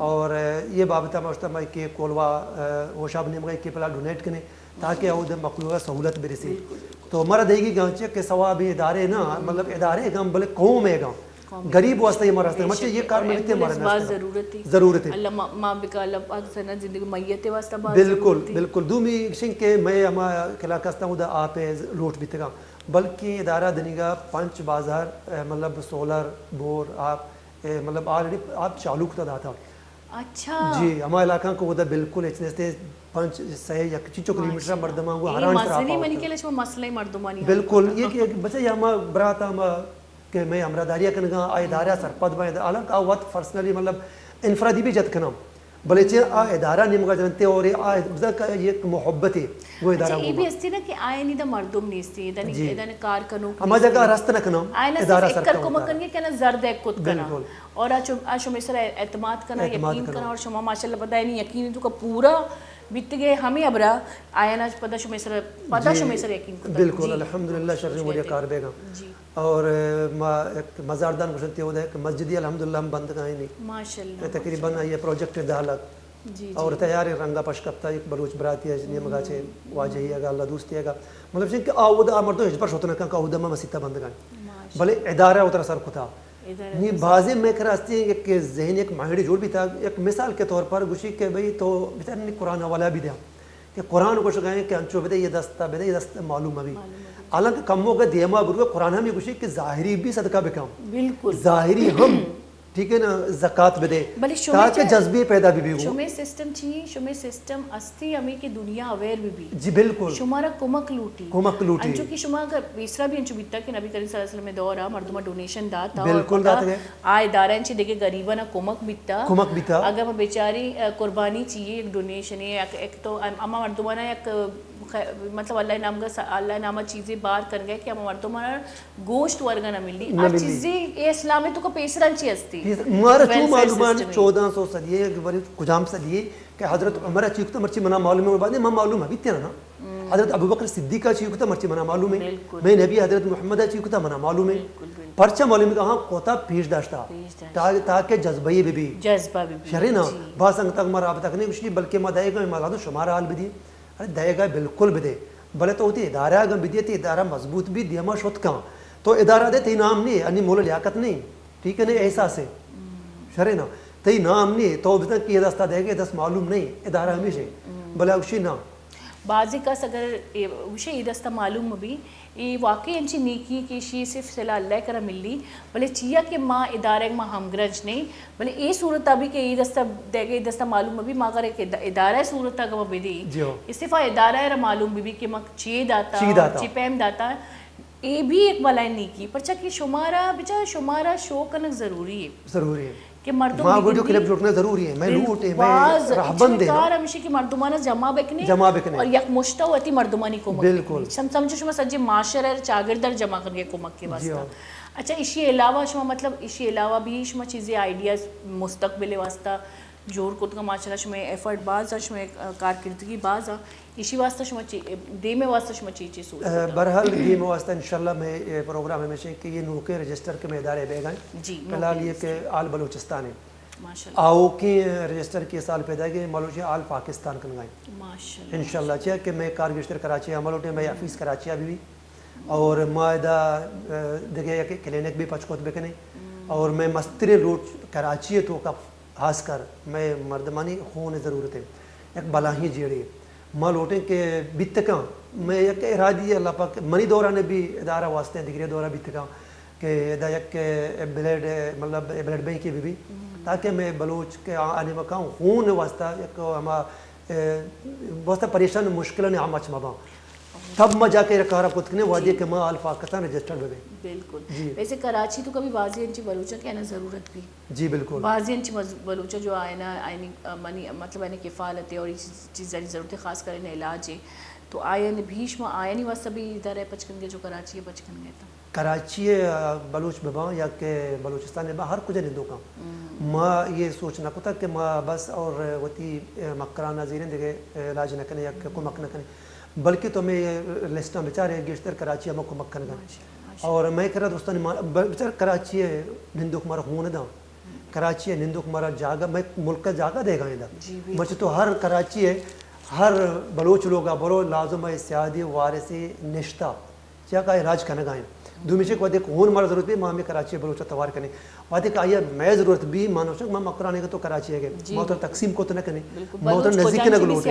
اور یہ بابتہ مجتمع کے کولوا وہ شاب نمگئی کے پلا ڈونیٹ کرنے تاکہ او مخلوقہ سہولت برسی تو مرا دے گی گانچے کہ ثواب ادارے نا مطلب ادارے گام بلے قوم ہے گام غریب واسطے یہ مراستے مچے یہ کار ملتے ہمارے ضرورت ہے اللہ ماں بکا اللہ پاک سنہ زندگی میت واسطہ بات بالکل بالکل دومی شن کہ میں ہما کلا کستا ہوں دا آپ لوٹ بھی تگا بلکہ ادارہ دنیگا پنچ بازار مطلب سولر بور آپ مطلب آلریڈی آپ چالو کتا داتا اچھا جی ہما علاقہ کو وہ دا بالکل اچھنے پنچ سہ یا چیچو کلومیٹر مردمہ ہوا حران شرا مسئلہ منی کے لئے مسئلہ مردمانی بالکل یہ کہ بچہ یہ ہما براتا ہما کہ میں امراداریہ کنگا آئی ادارہ سرپد بائی حالانکہ آوات فرسنلی مطلب انفرادی بھی جت کنام بلے چاہے ادارہ نمگا جنتے اور یہ محبت ہے وہ ادارہ یہ بھی استی نا کہ آئے نہیں دا مردم نیستی ادھانے کار کنو ہما جگہ رست نہ کنام ادارہ صرف ایک کو مکن گے کہ نا زرد ایک کت کنا اور آشو میں سر اعتماد کنا یقین کنا اور شما ماشاءاللہ پتہ ہے نہیں یقین تو کا پورا بیت گئے ہمیں ابرا آیا نا پتہ شو میں سر یقین کتا بالکل الحمدللہ شرری مجھے کار بے گا اور مزاردان گشنتی ہو دے کہ مسجدی الحمدللہ ہم بند کہیں نہیں ماشاءاللہ تقریباً یہ پروجیکٹ دہلک اور تیار رنگا پشکپتا ایک بلوچ براتی ہے جنہی مگا چھے واجہی ہے گا اللہ دوستی ہے گا مطلب چاہیے کہ آودا آمردو ہجبر شوتنا کہاں کہ آودا میں مسیطہ بند گئیں بلے ادارہ اترا سر کتا یہ بازی میں کراستی ہیں کہ ذہن ایک ماہری جوڑ بھی تھا ایک مثال کے طور پر گوشی کہ بھئی تو بیچارے قرآن حوالہ بھی دیا کہ قرآن کو شکاییں کہ انچو بدے یہ دستہ معلوم ابھی حالانکہ کموں کا دیما بروے قرآن ہمیں گوشی کہ ظاہری بھی صدقہ بکام بالکل ظاہری ہم ٹھیک ہے نا زکاة بدے تاکہ جذبی پیدا بھی ہو شمی سسٹم چاہیے شمی سسٹم استی ہمیں کی دنیا اویر بھی جی بالکل شمارا کمک لوٹی انچو کی شما کا بیسرا بھی انچو بیتا کہ نبی کریم صلی اللہ علیہ وسلم میں دورا مردمہ ڈونیشن داتا بالکل داتا ہے آئے دارہ انچے دیکھے غریبہ نا کمک بیتا اگر میں بیچاری قربانی چاہیے ایک ڈونیشن ہے ایک تو اما مردمہ نا ایک مطلب اللہ نامہ چیزیں بار کر گئے کہ ہم مردمہ گوشت ورگا نہ ملی اور چیزیں اسلامی تو کا پیسران چی ہستی مارا چو معلومان 1400 صدیے کجام صدیے کہ حضرت عمرہ چیکتا مرچی منا معلوم ہے بعد میں معلوم ہے بھی تیرا نا حضرت ابو بکر صدیقہ چیکتا مرچی منا معلوم ہے میں نبی حضرت محمدہ چیکتا منا معلوم ہے پرچہ معلوم ہے کہ ہاں کوتا پیش داشتا تاکہ جذبہی بھی شرعی نا باس انگ تک مرا تک نہیں کچھ نہیں بلکہ ما دائے گا میں شمارا حال بھی دی دائے گا بالکل بھی دے بلے تو ہوتی ادارہ اگر بھی دیا تو ادارہ مضبوط بھی دیما شد کہاں تو ادارہ دے تی نام نہیں یعنی مولا لیاقت نہیں ٹھیک ہے نہیں احساس ہے شرع نا تی نام نہیں تو بزن کی دستہ دے گے دست معلوم نہیں ادارہ ہمیشہ بلے اوشی نا بعضی کس اگر اوشی یہ دستہ معلوم بھی یہ واقعی انچی نیکی کی شی صرف صلی اللہ کرا ملی بلے چیا کہ ماں ادارہ ماں ہمگرج نہیں بلے یہ صورتہ بھی کہ یہ دستہ دے گے یہ دستہ معلوم بھی ماں کرے کہ ادارہ صورتہ کا بھی دی استفا ادارہ را معلوم بھی کہ ماں چی داتا چی پیم داتا یہ بھی ایک بلائیں نیکی پرچہ کہ شمارا بچہ شمارا شو کنک ضروری ہے کہ مردم ماں ویڈیو کلپ جوڑنا ضروری ہے میں لوٹے میں رہبند دے کار ہمیشہ کی مردمانہ جمع بکنے اور یک مشتہ ہوتی مردمانی کمک بالکل سمجھو شما سجی معاشرہ چاگردر جمع کرنے کمک کے واسطہ اچھا اسی علاوہ شما مطلب اسی علاوہ بھی شما چیزیں آئیڈیاز مستقبل واسطہ جوڑ کت کا ماشاءاللہ شما ایفرٹ باز شما کارکردگی باز اسی واسطہ شما دے میں واسطہ شما چیزیں سوچ برحال دے میں واسطہ انشاءاللہ میں پروگرام ہمیشہ کہ یہ نوکے رجسٹر کے میں ادارے بے گئے فلحال یہ کہ آل بلوچستان ہے آؤ کی رجسٹر کی سال پیدا گئے ملوچی آل پاکستان کن گئے انشاءاللہ چاہے کہ میں کار گشتر کراچی عملوٹے میں آفیس کراچی بھی اور معاہدہ دیکھے کہ کلینک بھی پچکوت بکنے اور میں مستر روٹ کراچی تو کا خاص کر میں مردمانی خون ضرورت ہے ایک بلاہی جیڑی ماں لوٹیں کہ بیتکاں میں ایک ارادی اللہ پاک منی دورہ نے بھی ادارہ واسطے ہیں دیگری دورہ بیتکاں کہ دا یک بلیڈ مطلب بلیڈ بینک کی بھی تاکہ میں بلوچ کے آنے مکاں خون واسطہ ایک ہما واسطہ پریشان مشکلیں عام اچھ مباں تب میں جا کے رکھا رہا کتکنے وادی کہ ماں آل پاکستان رجسٹر بے بالکل ویسے کراچی تو کبھی بازی انچی بلوچہ کہنا ضرورت بھی جی بالکل بازی انچی بلوچہ جو آئینا مطلب آئینے کفالت ہے اور چیزیں ضرورت خاص کرنے علاج ہے تو آئین بھیش میں آئینی واسطہ بھی ادھر ہے پچکن گے جو کراچی ہے پچکن گے تھا کراچی بلوچ بباں یا کہ بلوچستان با ہر کچھ نندوں کا ماں یہ سوچنا کو تھا کہ ماں بس اور وتی مکرانہ زیریں دیکھے علاج نہ کرنے یا کمک نہ کرنے بلکہ تو میں لسٹاں بیچارے گشتر کراچی ہمیں کمک کرنے گا اور میں کہہ رہا دوستان بیچار کراچی نندوں کو مارا خون دا کراچی ہے نندو ہمارا جاگا میں ملک کا جاگا دے گا مرچی تو ہر کراچی ہے ہر بلوچ لوگا برو لازم ہے سیادی وارثی نشتہ کیا کا علاج کرنا گائیں دومیشے کو دیکھ ہون مارا ضرورت بھی ماں میں کراچی بلوچ توار کرنے وادی کہ آیا میں ضرورت بھی مانو شک میں مکرانے کا تو کراچی ہے گئے موتر تقسیم کو تو نہ کرنے موتر نزدیک نہ گلوٹے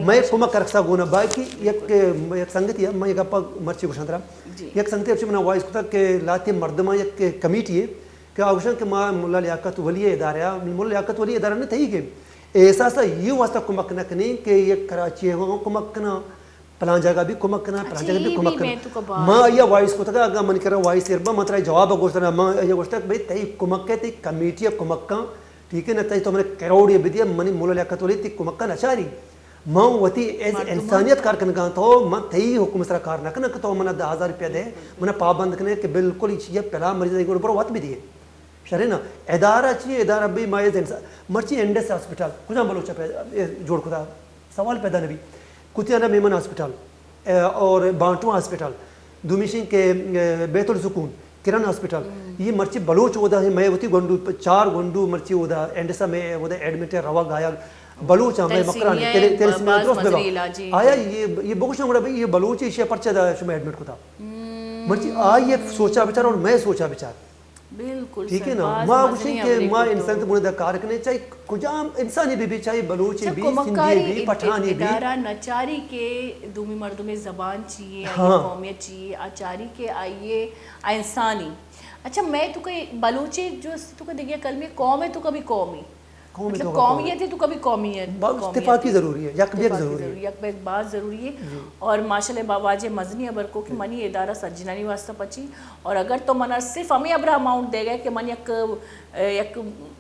میں کما کرکسا گونا باقی یک سنگتی ہے میں یک اپا مرچی گوشن ترہ یک سنگتی ہے میں وائس کتا کہ لاتی مردمہ یک کمیٹی ہے کہ آگوشن کہ ماں مولا لیاقت ولی ادارہ ہے مولا لیاقت ولی ادارہ نے تھی کہ احساسا یہ واسطہ کمک نہ کرنے کہ یہ کراچی ہوں کمک نہ پلان جگہ بھی کمک کرنا پلان جگہ بھی کمک کرنا ماں یہ وائس کو تھا اگر من کر رہا وائس اربا مطلع جواب گوشتنا ماں یہ گوشتا کہ بھئی تی کمک ہے تی کمیٹی کمک کا ٹھیک ہے نا تی تو میں نے کروڑی بدیا منی مولا لیاقت ولی تی کمک کا نچاری ماں وتی ایز انسانیت کار کرنے گا تو ماں تی حکم سرا کار نہ کرنا کہ تو منہ 10,000 روپیہ دے منہ پابند کرنے کہ بالکل یہ پہلا مریض ہے پر وقت بھی دیے شرح نا ادارہ چاہیے ادارہ بھی ماں مرچی انڈس ہاسپٹل کچھ بلوچا جوڑ کتا سوال پیدا نبی کتیانہ میمن ہاسپٹل اور بانٹو ہاسپٹل دومیشن کے بیت السکون کرن ہاسپٹل یہ مرچی بلوچ ہوتا ہے میں ہوتی گنڈو 4 گنڈو مرچی ہوتا انڈسا میں ہوتا ایڈمٹ ہے روا گایا بلوچ میں مکرانی تیرے سمیہ درست بگا آیا یہ بگوشنا گوڑا بھئی یہ بلوچ ایشیا پرچہ دا شما ایڈمٹ کو تھا مرچی آئی یہ سوچا بچار اور میں سوچا بچار بالکل ٹھیک ہے نا ماں گوشن کہ ماں انسان تو مجھے دا کار کرنے چاہیے کجام انسانی بھی چاہیے بلوچی بھی سندھی بھی پٹھانی بھی ادارہ نچاری کے دومی مردم زبان چاہیے قومیت چاہیے آچاری کے آئیے انسانی اچھا میں تو کہ بلوچی جو تو کہ دیکھئے کلمی قوم ہے تو کبھی قومی مطلب قومیت ہے تو کبھی قومیت اتفاقی ضروری ہے یک بیک ضروری ہے یک بیک بات ضروری ہے اور ماشاءاللہ باباج مزنی ابر کو کہ منی ادارہ سجنانی واسطہ پچی اور اگر تو منہ صرف ہمیں ابرا اماؤنٹ دے گئے کہ من یک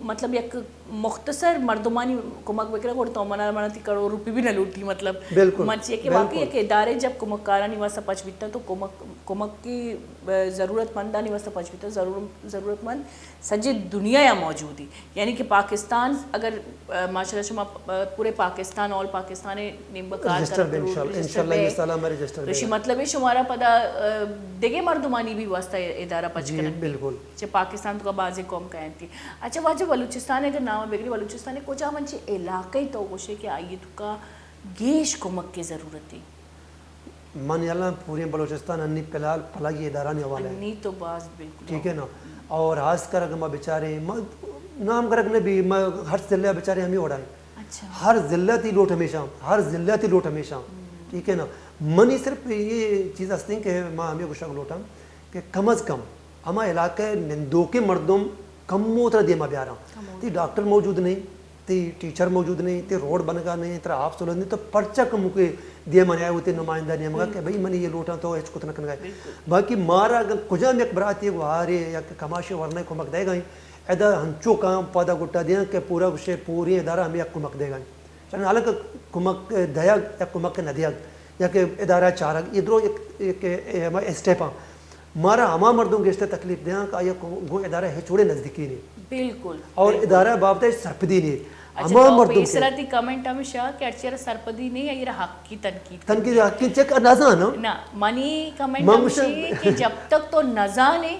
مطلب یک مختصر مردمانی کمک بکرہ کوڑ تو منہ تی کروڑ روپی بھی نہ لوٹی مطلب من چاہیے کہ واقعی ایک ادارے جب کمک کارانی واسطہ پچ بیتا تو کمک کی ضرورت مندانی واسطہ پچ بیتا ضرورت مند سجے دنیا یا موجود ہی یعنی کہ پاکستان اگر ماشاءاللہ شما پورے پاکستان اور پاکستانی نمبکار کرتے مطلب ہے شمارا پدا دیگے مردمانی بھی واسطہ ادارہ پچ کرنے بالکل چاہے پاکستان تو کا بازی قوم کہیں تھی اچھا واجہ بلوچستان اگر نام بگری بلوچستان کو جا منچے علاقی تو گوشے کہ آئیے تو کا گیش کمک کی ضرورت ہے من یاللہ پوری بلوچستان انی پلال پلاگی ادارہ نے حوالہ ہے انی تو باز بالکل ٹھیک ہے نا اور خاص کر اگر میں بیچارے نام کرک نے بھی میں ہر ضلع بیچارے ہمیں اڑائیں ہر ضلعت ہی لوٹ ہمیشہ ٹھیک ہے نا منی صرف یہ چیز ہستے ہیں کہ ماں ہمیں گوشہ لوٹا کہ کم از کم ہما علاقہ نندو کے مردم کم موتر دیما بیارا تی ڈاکٹر موجود نہیں تی ٹیچر موجود نہیں تی روڈ بنگا نہیں ترہ آپ سولد نہیں تو پرچہ کم کے دیما نہیں آئے ہوتے نمائندہ نہیں ہمگا کہ بھئی منی یہ لوٹا تو ایچ کتنا کن گئے باقی مارا اگر کجا میں ایک براتی ہے گوھارے یا کماشے ورنہ کمک دے گئیں ایدہ ہنچو کام پادا گٹا دیا کہ پورا گوشے پوری ادارہ ہمیں یک کمک دے گئیں چاہنے حالانکہ کمک دیا یا کمک نہ دیا یا کہ ادارہ چارہ ادھرو ایک اسٹیپاں مارا ہما مردوں کے اشتے تکلیف دیا کہ آیا وہ ادارہ ہے چھوڑے نزدیکی نہیں بالکل اور ادارہ بابتا ہے سرپدی نہیں اچھا تو پیسراتی کمنٹ ہمیشہ کہ اچھا سرپدی نہیں ہے یہ حق کی تنقید حق کی چیک نازان نا منی کمنٹ ہمیشہ کہ جب تک تو نازان ہے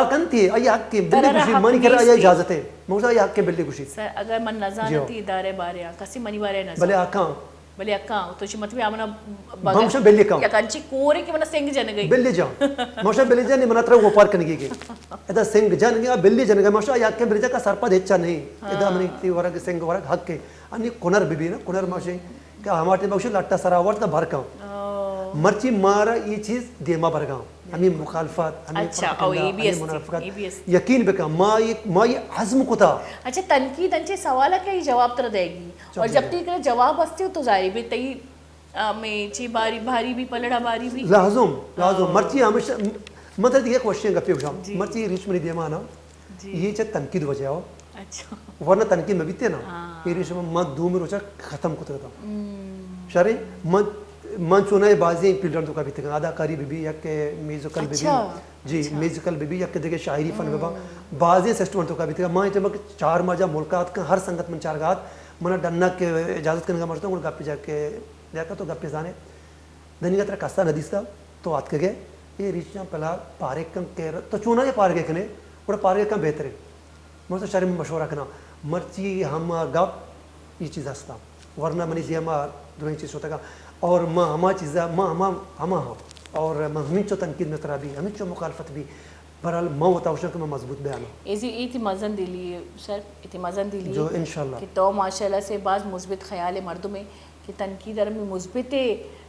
کن تھی آئی حق کی بلی گوشی منی کر آئی اجازت ہے موسیٰ آئی حق کے بلی گوشی سر اگر من نازانتی ادارے بارے ہیں کسی منی بارے نازان بلے آکاں بلے اکاں تو چی مطلب آمنا موسیٰ بلی کام یا کنچی کورے کی منہ سنگ جن گئی بلی جان موسیٰ بلی جان نہیں منہ ترہ وہ پار کرنے گئی ایدہ سنگ جان گیا بلی جان گیا موسیٰ آئی حق کے بلی جان کا سرپد ہچا نہیں ایدہ منی تی ورگ سنگ ورگ حق کے انی کنر بھی بھی نا کنر موسیٰ کہ ہمارے موسیٰ لٹا سراورت بھر کام مرچی مارا یہ چیز دیما برگاں ہمیں مخالفات ہمیں منافقات یقین بکا ما یہ عزم کو تھا اچھا تنقید انچے سوالہ کیا یہ جواب تر دے گی اور جب تک جواب ہستے ہو تو ظاہری بھی تئی میں چی باری بھی پلڑا باری بھی لازم مرچی ہمیشہ مطلب یہ کوششیں گپی ہوشام مرچی ریچ منی دیما نا یہ چاہ تنقید وجہ ہو ورنہ تنقید میں بیتے نا یہ ریچ میں دو میں روچا ختم کو ترتا شرح من چونائے بازیں پیلڈر تو کا بھی تکن اداکاری بھی یا کہ میوزیکل بھی جی میوزیکل بھی یا کہ دیکھے شاعری فن بھی بازیں سسٹم تو کا بھی تکن ماں جب 4 ماہ جا ملکات کا ہر سنگت من 4 گات منہ ڈننا کے اجازت کرنے کا مرتا ہوں گپی جا کے جاکا تو گپی زانے دنیا ترہ کستا ندیستا تو آت کے گئے یہ ریچ جہاں پہلا پارے کم کہہ رہا تو چونہ یہ پارے کنے اور پارے کم بہتر ہے مرتا شرع میں مشورہ کنا مرچی ہم گپ یہ چیز ہستا ورنہ منی زی ہما دوئی چیز ہوتا گا اور ما ہما چیزا ما ہما ہما ہم اور ما ہمیں چو تنقید میں ترا بھی ہمیں چو مخالفت بھی برحال ما ہوتا ہوشن کہ میں مضبوط بیان ہوں ایزی ایتی مزن دلی سر ایتی مزن دلی جو انشاءاللہ کہ تو ماشاءاللہ سے بعض مثبت خیال مردوں میں کہ تنقید میں مثبت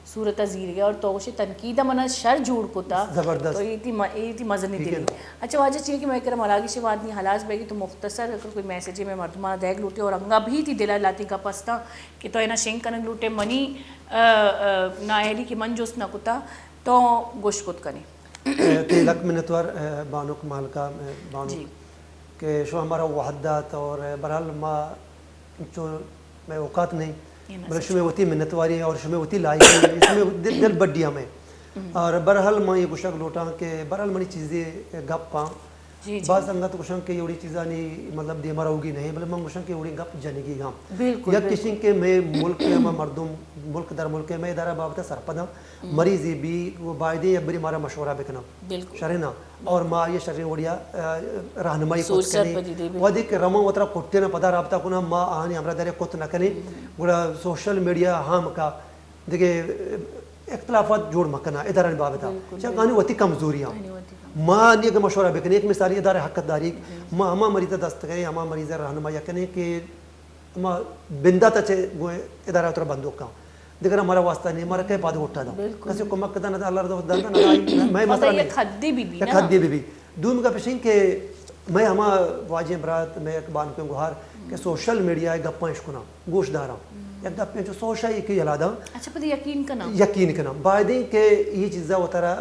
صورت زیر گیا اور تو اسے تنقید منا شر جوڑ کو تا زبردست تو ایتی مزن دلی اچھا واجہ چیئے کہ میں کرم علاقی سے وادنی حلاس بیگی تو مختصر اگر کوئی میسیجی میں مردمہ دیکھ لوٹے اور انگا بھی تھی دلہ لاتی کا پستا کہ تو اینا شنک کنگ لوٹے منی ناہلی کی من جوست نہ کتا تو گوش کت کنی تیلک منتور بانک مالکہ بانک کہ شو ہمارا وحدات اور برحال ما جو میں اوقات نہیں بلکہ شو میں ہوتی منتواری اور شو میں ہوتی لائقی اس میں دل بڑی ہمیں اور برحال ما یہ گوشک لوٹا کہ برحال منی چیزیں گپ پاں بعض انگا تو گوشن کہ یہ چیزاں نہیں مطلب دے مرا ہوگی نہیں بلکہ من گوشن کہ یہ گپ جنگی گا یا کسی کے میں ملک میں مردم ملک در ملک میں ادارہ بابتا سرپدہ مریضی بھی وہ باعدی یا بری مارا مشورہ بکنا شرحنا اور ما یہ شرح وڑیا رہنمائی کت کنی ودی کہ رمو وطرہ کٹے نا پدا رابطہ کنا ما آنی ہمرا دارے کت نہ کنی گوڑا سوشل میڈیا ہم کا دیکھے اختلافات جوڑ مکنا ادارہ بابتا چاہ کہانی وتی کمزوریاں ما نہیں کہ مشورہ بکنے ایک مثالی ادارہ حقت داری ما ہما مریضہ دست کرے ہما مریضہ رہنمائی کنے کہ ما بندہ تا چھے ادارہ اترہ بندوق کا دیکھنا ہمارا واسطہ نہیں ہمارا کئی پادے اٹھا دا کسی کو مکہ دا اللہ رضا دانتا میں مسئلہ نہیں خدی بی بی خدی بی بی دون کا پیشین کہ میں ہما واجی برات میں ایک بان کو گوھار کہ سوشل میڈیا ہے گپاں اشکنا گوش دارا ایک گپیں جو سوشل کی یلادا اچھا پتہ یقین کنا بعدیں کہ یہ چیزہ اترا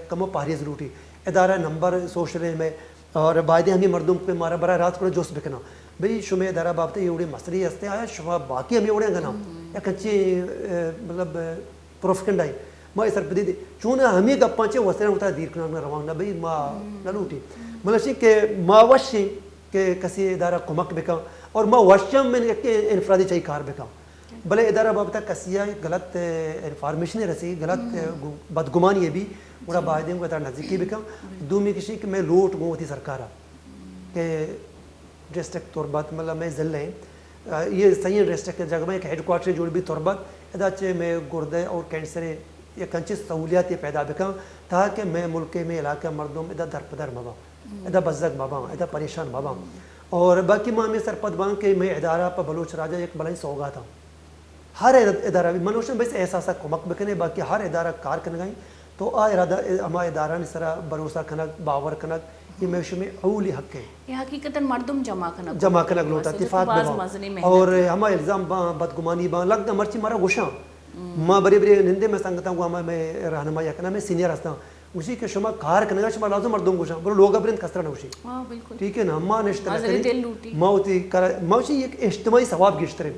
کمو پاریز روٹی ادارہ نمبر سوشل میں اور بعدیں ہمیں مردم پہ مارا برا رات کو جوس بکنا بھئی شما ادارہ بابتے یہ اڑے مسئلے ہستے آیا شما باقی ہمیں اڑے گنا یا کچی مطلب پروفکنڈ آئی ما اس طرف دی چونہ ہمیں گپاں چے وسیلہ ہوتا ہے دیر کنار روان نہ بھئی ما نلوٹی ملشی کہ ما وشی کہ کسی ادارہ کمک بکا اور ما وشم میں انفرادی چاہی کار بکا بلے ادارہ بابتا کسی غلط انفارمیشن رسی غلط بدگمانی ہے بھی بڑا باہدیں کو ادارہ نزدیکی بکا دومی کسی کہ میں لوٹ گوں ہوتی سرکارہ کہ ڈسٹرکٹ تربت مطلب میں ضلع ہیں یہ صحیح ڈسٹرکٹ کے جگہ میں ایک ہیڈ کوارٹر جوڑ بھی تربت ادا چے میں گردے اور کینسر یا کنچی سہولیات یہ پیدا بکا تاکہ میں ملک میں علاقہ مردوں ادا درپدر مبا ادا بزدگ مبا ادا پریشان مبا اور باقی ماں میں سرپد بان کہ میں ادارہ پہ بلوچ راجہ ایک بلائیں سوگا تھا ہر ادارہ بھی منوشن بس احساسہ کمک بکنے باقی ہر ادارہ کار کرنے گئیں تو آ ارادہ ہما ادارہ نے سرا بھروسہ کنک باور کنک یہ میں شمی اولی حق ہے یہ حقیقتاً مردم جمع کنک لوٹا اتفاق بہا اور ہما الزام بہا بدگمانی بہا لگتا مرچی مارا گوشاں ماں بری بری نندے میں سنگتا ہوں ہما میں رہنمائی کنا میں سینئر ہستا ہوں اسی کہ شما کار کنگا شما لازم مردم گوشاں بولو لوگا برند کسرہ نوشی ٹھیک ہے نا ماں نشتہ لکنی ماں اسی ایک اجتماعی ثواب گشترے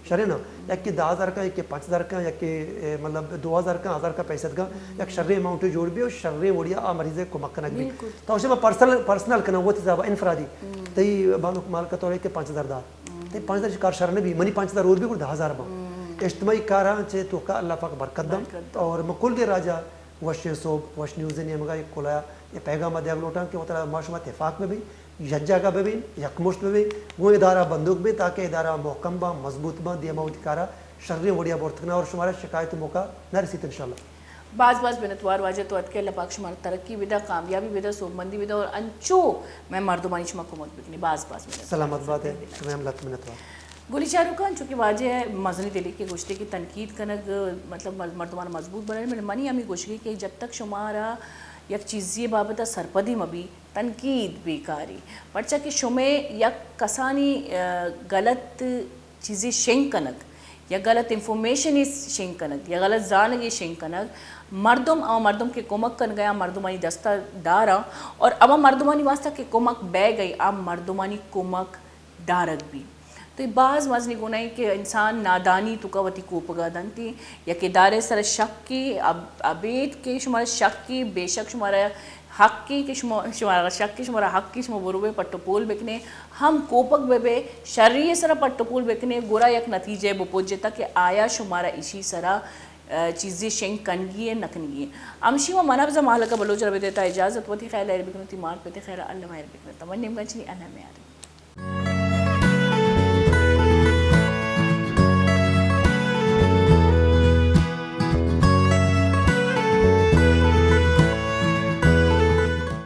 شرح نا یک کہ 10,000 کا یک کہ 5,000 کا یک کہ مطلب 2,000 کا 1,000 کا پیسد کا یک شرح اماؤنٹ جوڑ بھی اور شرح وڑیا آ مریضے کو مکنک بھی تو اسے میں پرسنل کنا وہ تیزابہ انفرادی تی بانو کمال کا طور ہے کہ 5,000 دار تی 5,000 شکار شرح نبی منی 5,000 اور بھی کر 10,000 با اجتماعی کاران چے تو کا اللہ پاک برکت دم اور مکل دے راجہ وش صوب وش نیوز نے مگا ایک کھلایا یہ پیغام دیاگ لوٹا کہ وہ طرح معاشمہ اتفاق میں بھی یجا کا بھی یکمشت میں بھی وہ ادارہ بندوق بھی تاکہ ادارہ محکم با مضبوط با دیا موتکارا شرری وڑیا بورتکنا اور شمارا شکایت موقع نہ رسیت انشاءاللہ بعض بنتوار واجہ تو ادکے اللہ پاک شمار ترقی ودا کامیابی ودا سوگمندی ودا اور انچو میں مردمانی شما حکومت بکنی بعض سلامت بات ہے شما ملت منتوار گولی شاہ رخ خان چونکہ واجہ ہے مزنی دلی کے گوشتے کی تنقید کنگ مطلب مردمان مضبوط بنے میں منی ہمیں گوشگی کہ جب تک شمارا یک چیزی بابتا سرپدی مبی تنقید بیکاری پرچہ کہ شمے یک کسانی غلط چیزی شنگ کنگ یا غلط انفارمیشن شنگ کنگ یا غلط زانگی شنگ کنگ مردم کے کمک کن گیا مردمانی دستہ دارا اور اما مردمانی واسطہ کے کمک بے گئی اب مردمانی کمک دارک بھی تو یہ بعض مزنی گناہ ہے کہ انسان نادانی تو کواتی کوپگا دنتی یا کہ دارے سر شک کی عبید کے شمارا شک کی بے شک شمارا حق کی کہ شمارا شک کی شمارا حق کی شمارا بروبے پٹپول بکنے ہم کوپک بے شرعی سرا پٹپول بکنے گورا یک نتیجے بپوجے تک کہ آیا شمارا اسی سرا چیزیں شنگ کنگی ہے نکنگی ہے امشی و مناب زمالہ کا بلوچ رب دیتا اجازت وتی خیر لہر بکنتی مار پتے خیر اللہ مہر بکنتا من نیم گنچنی اللہ میں آرہی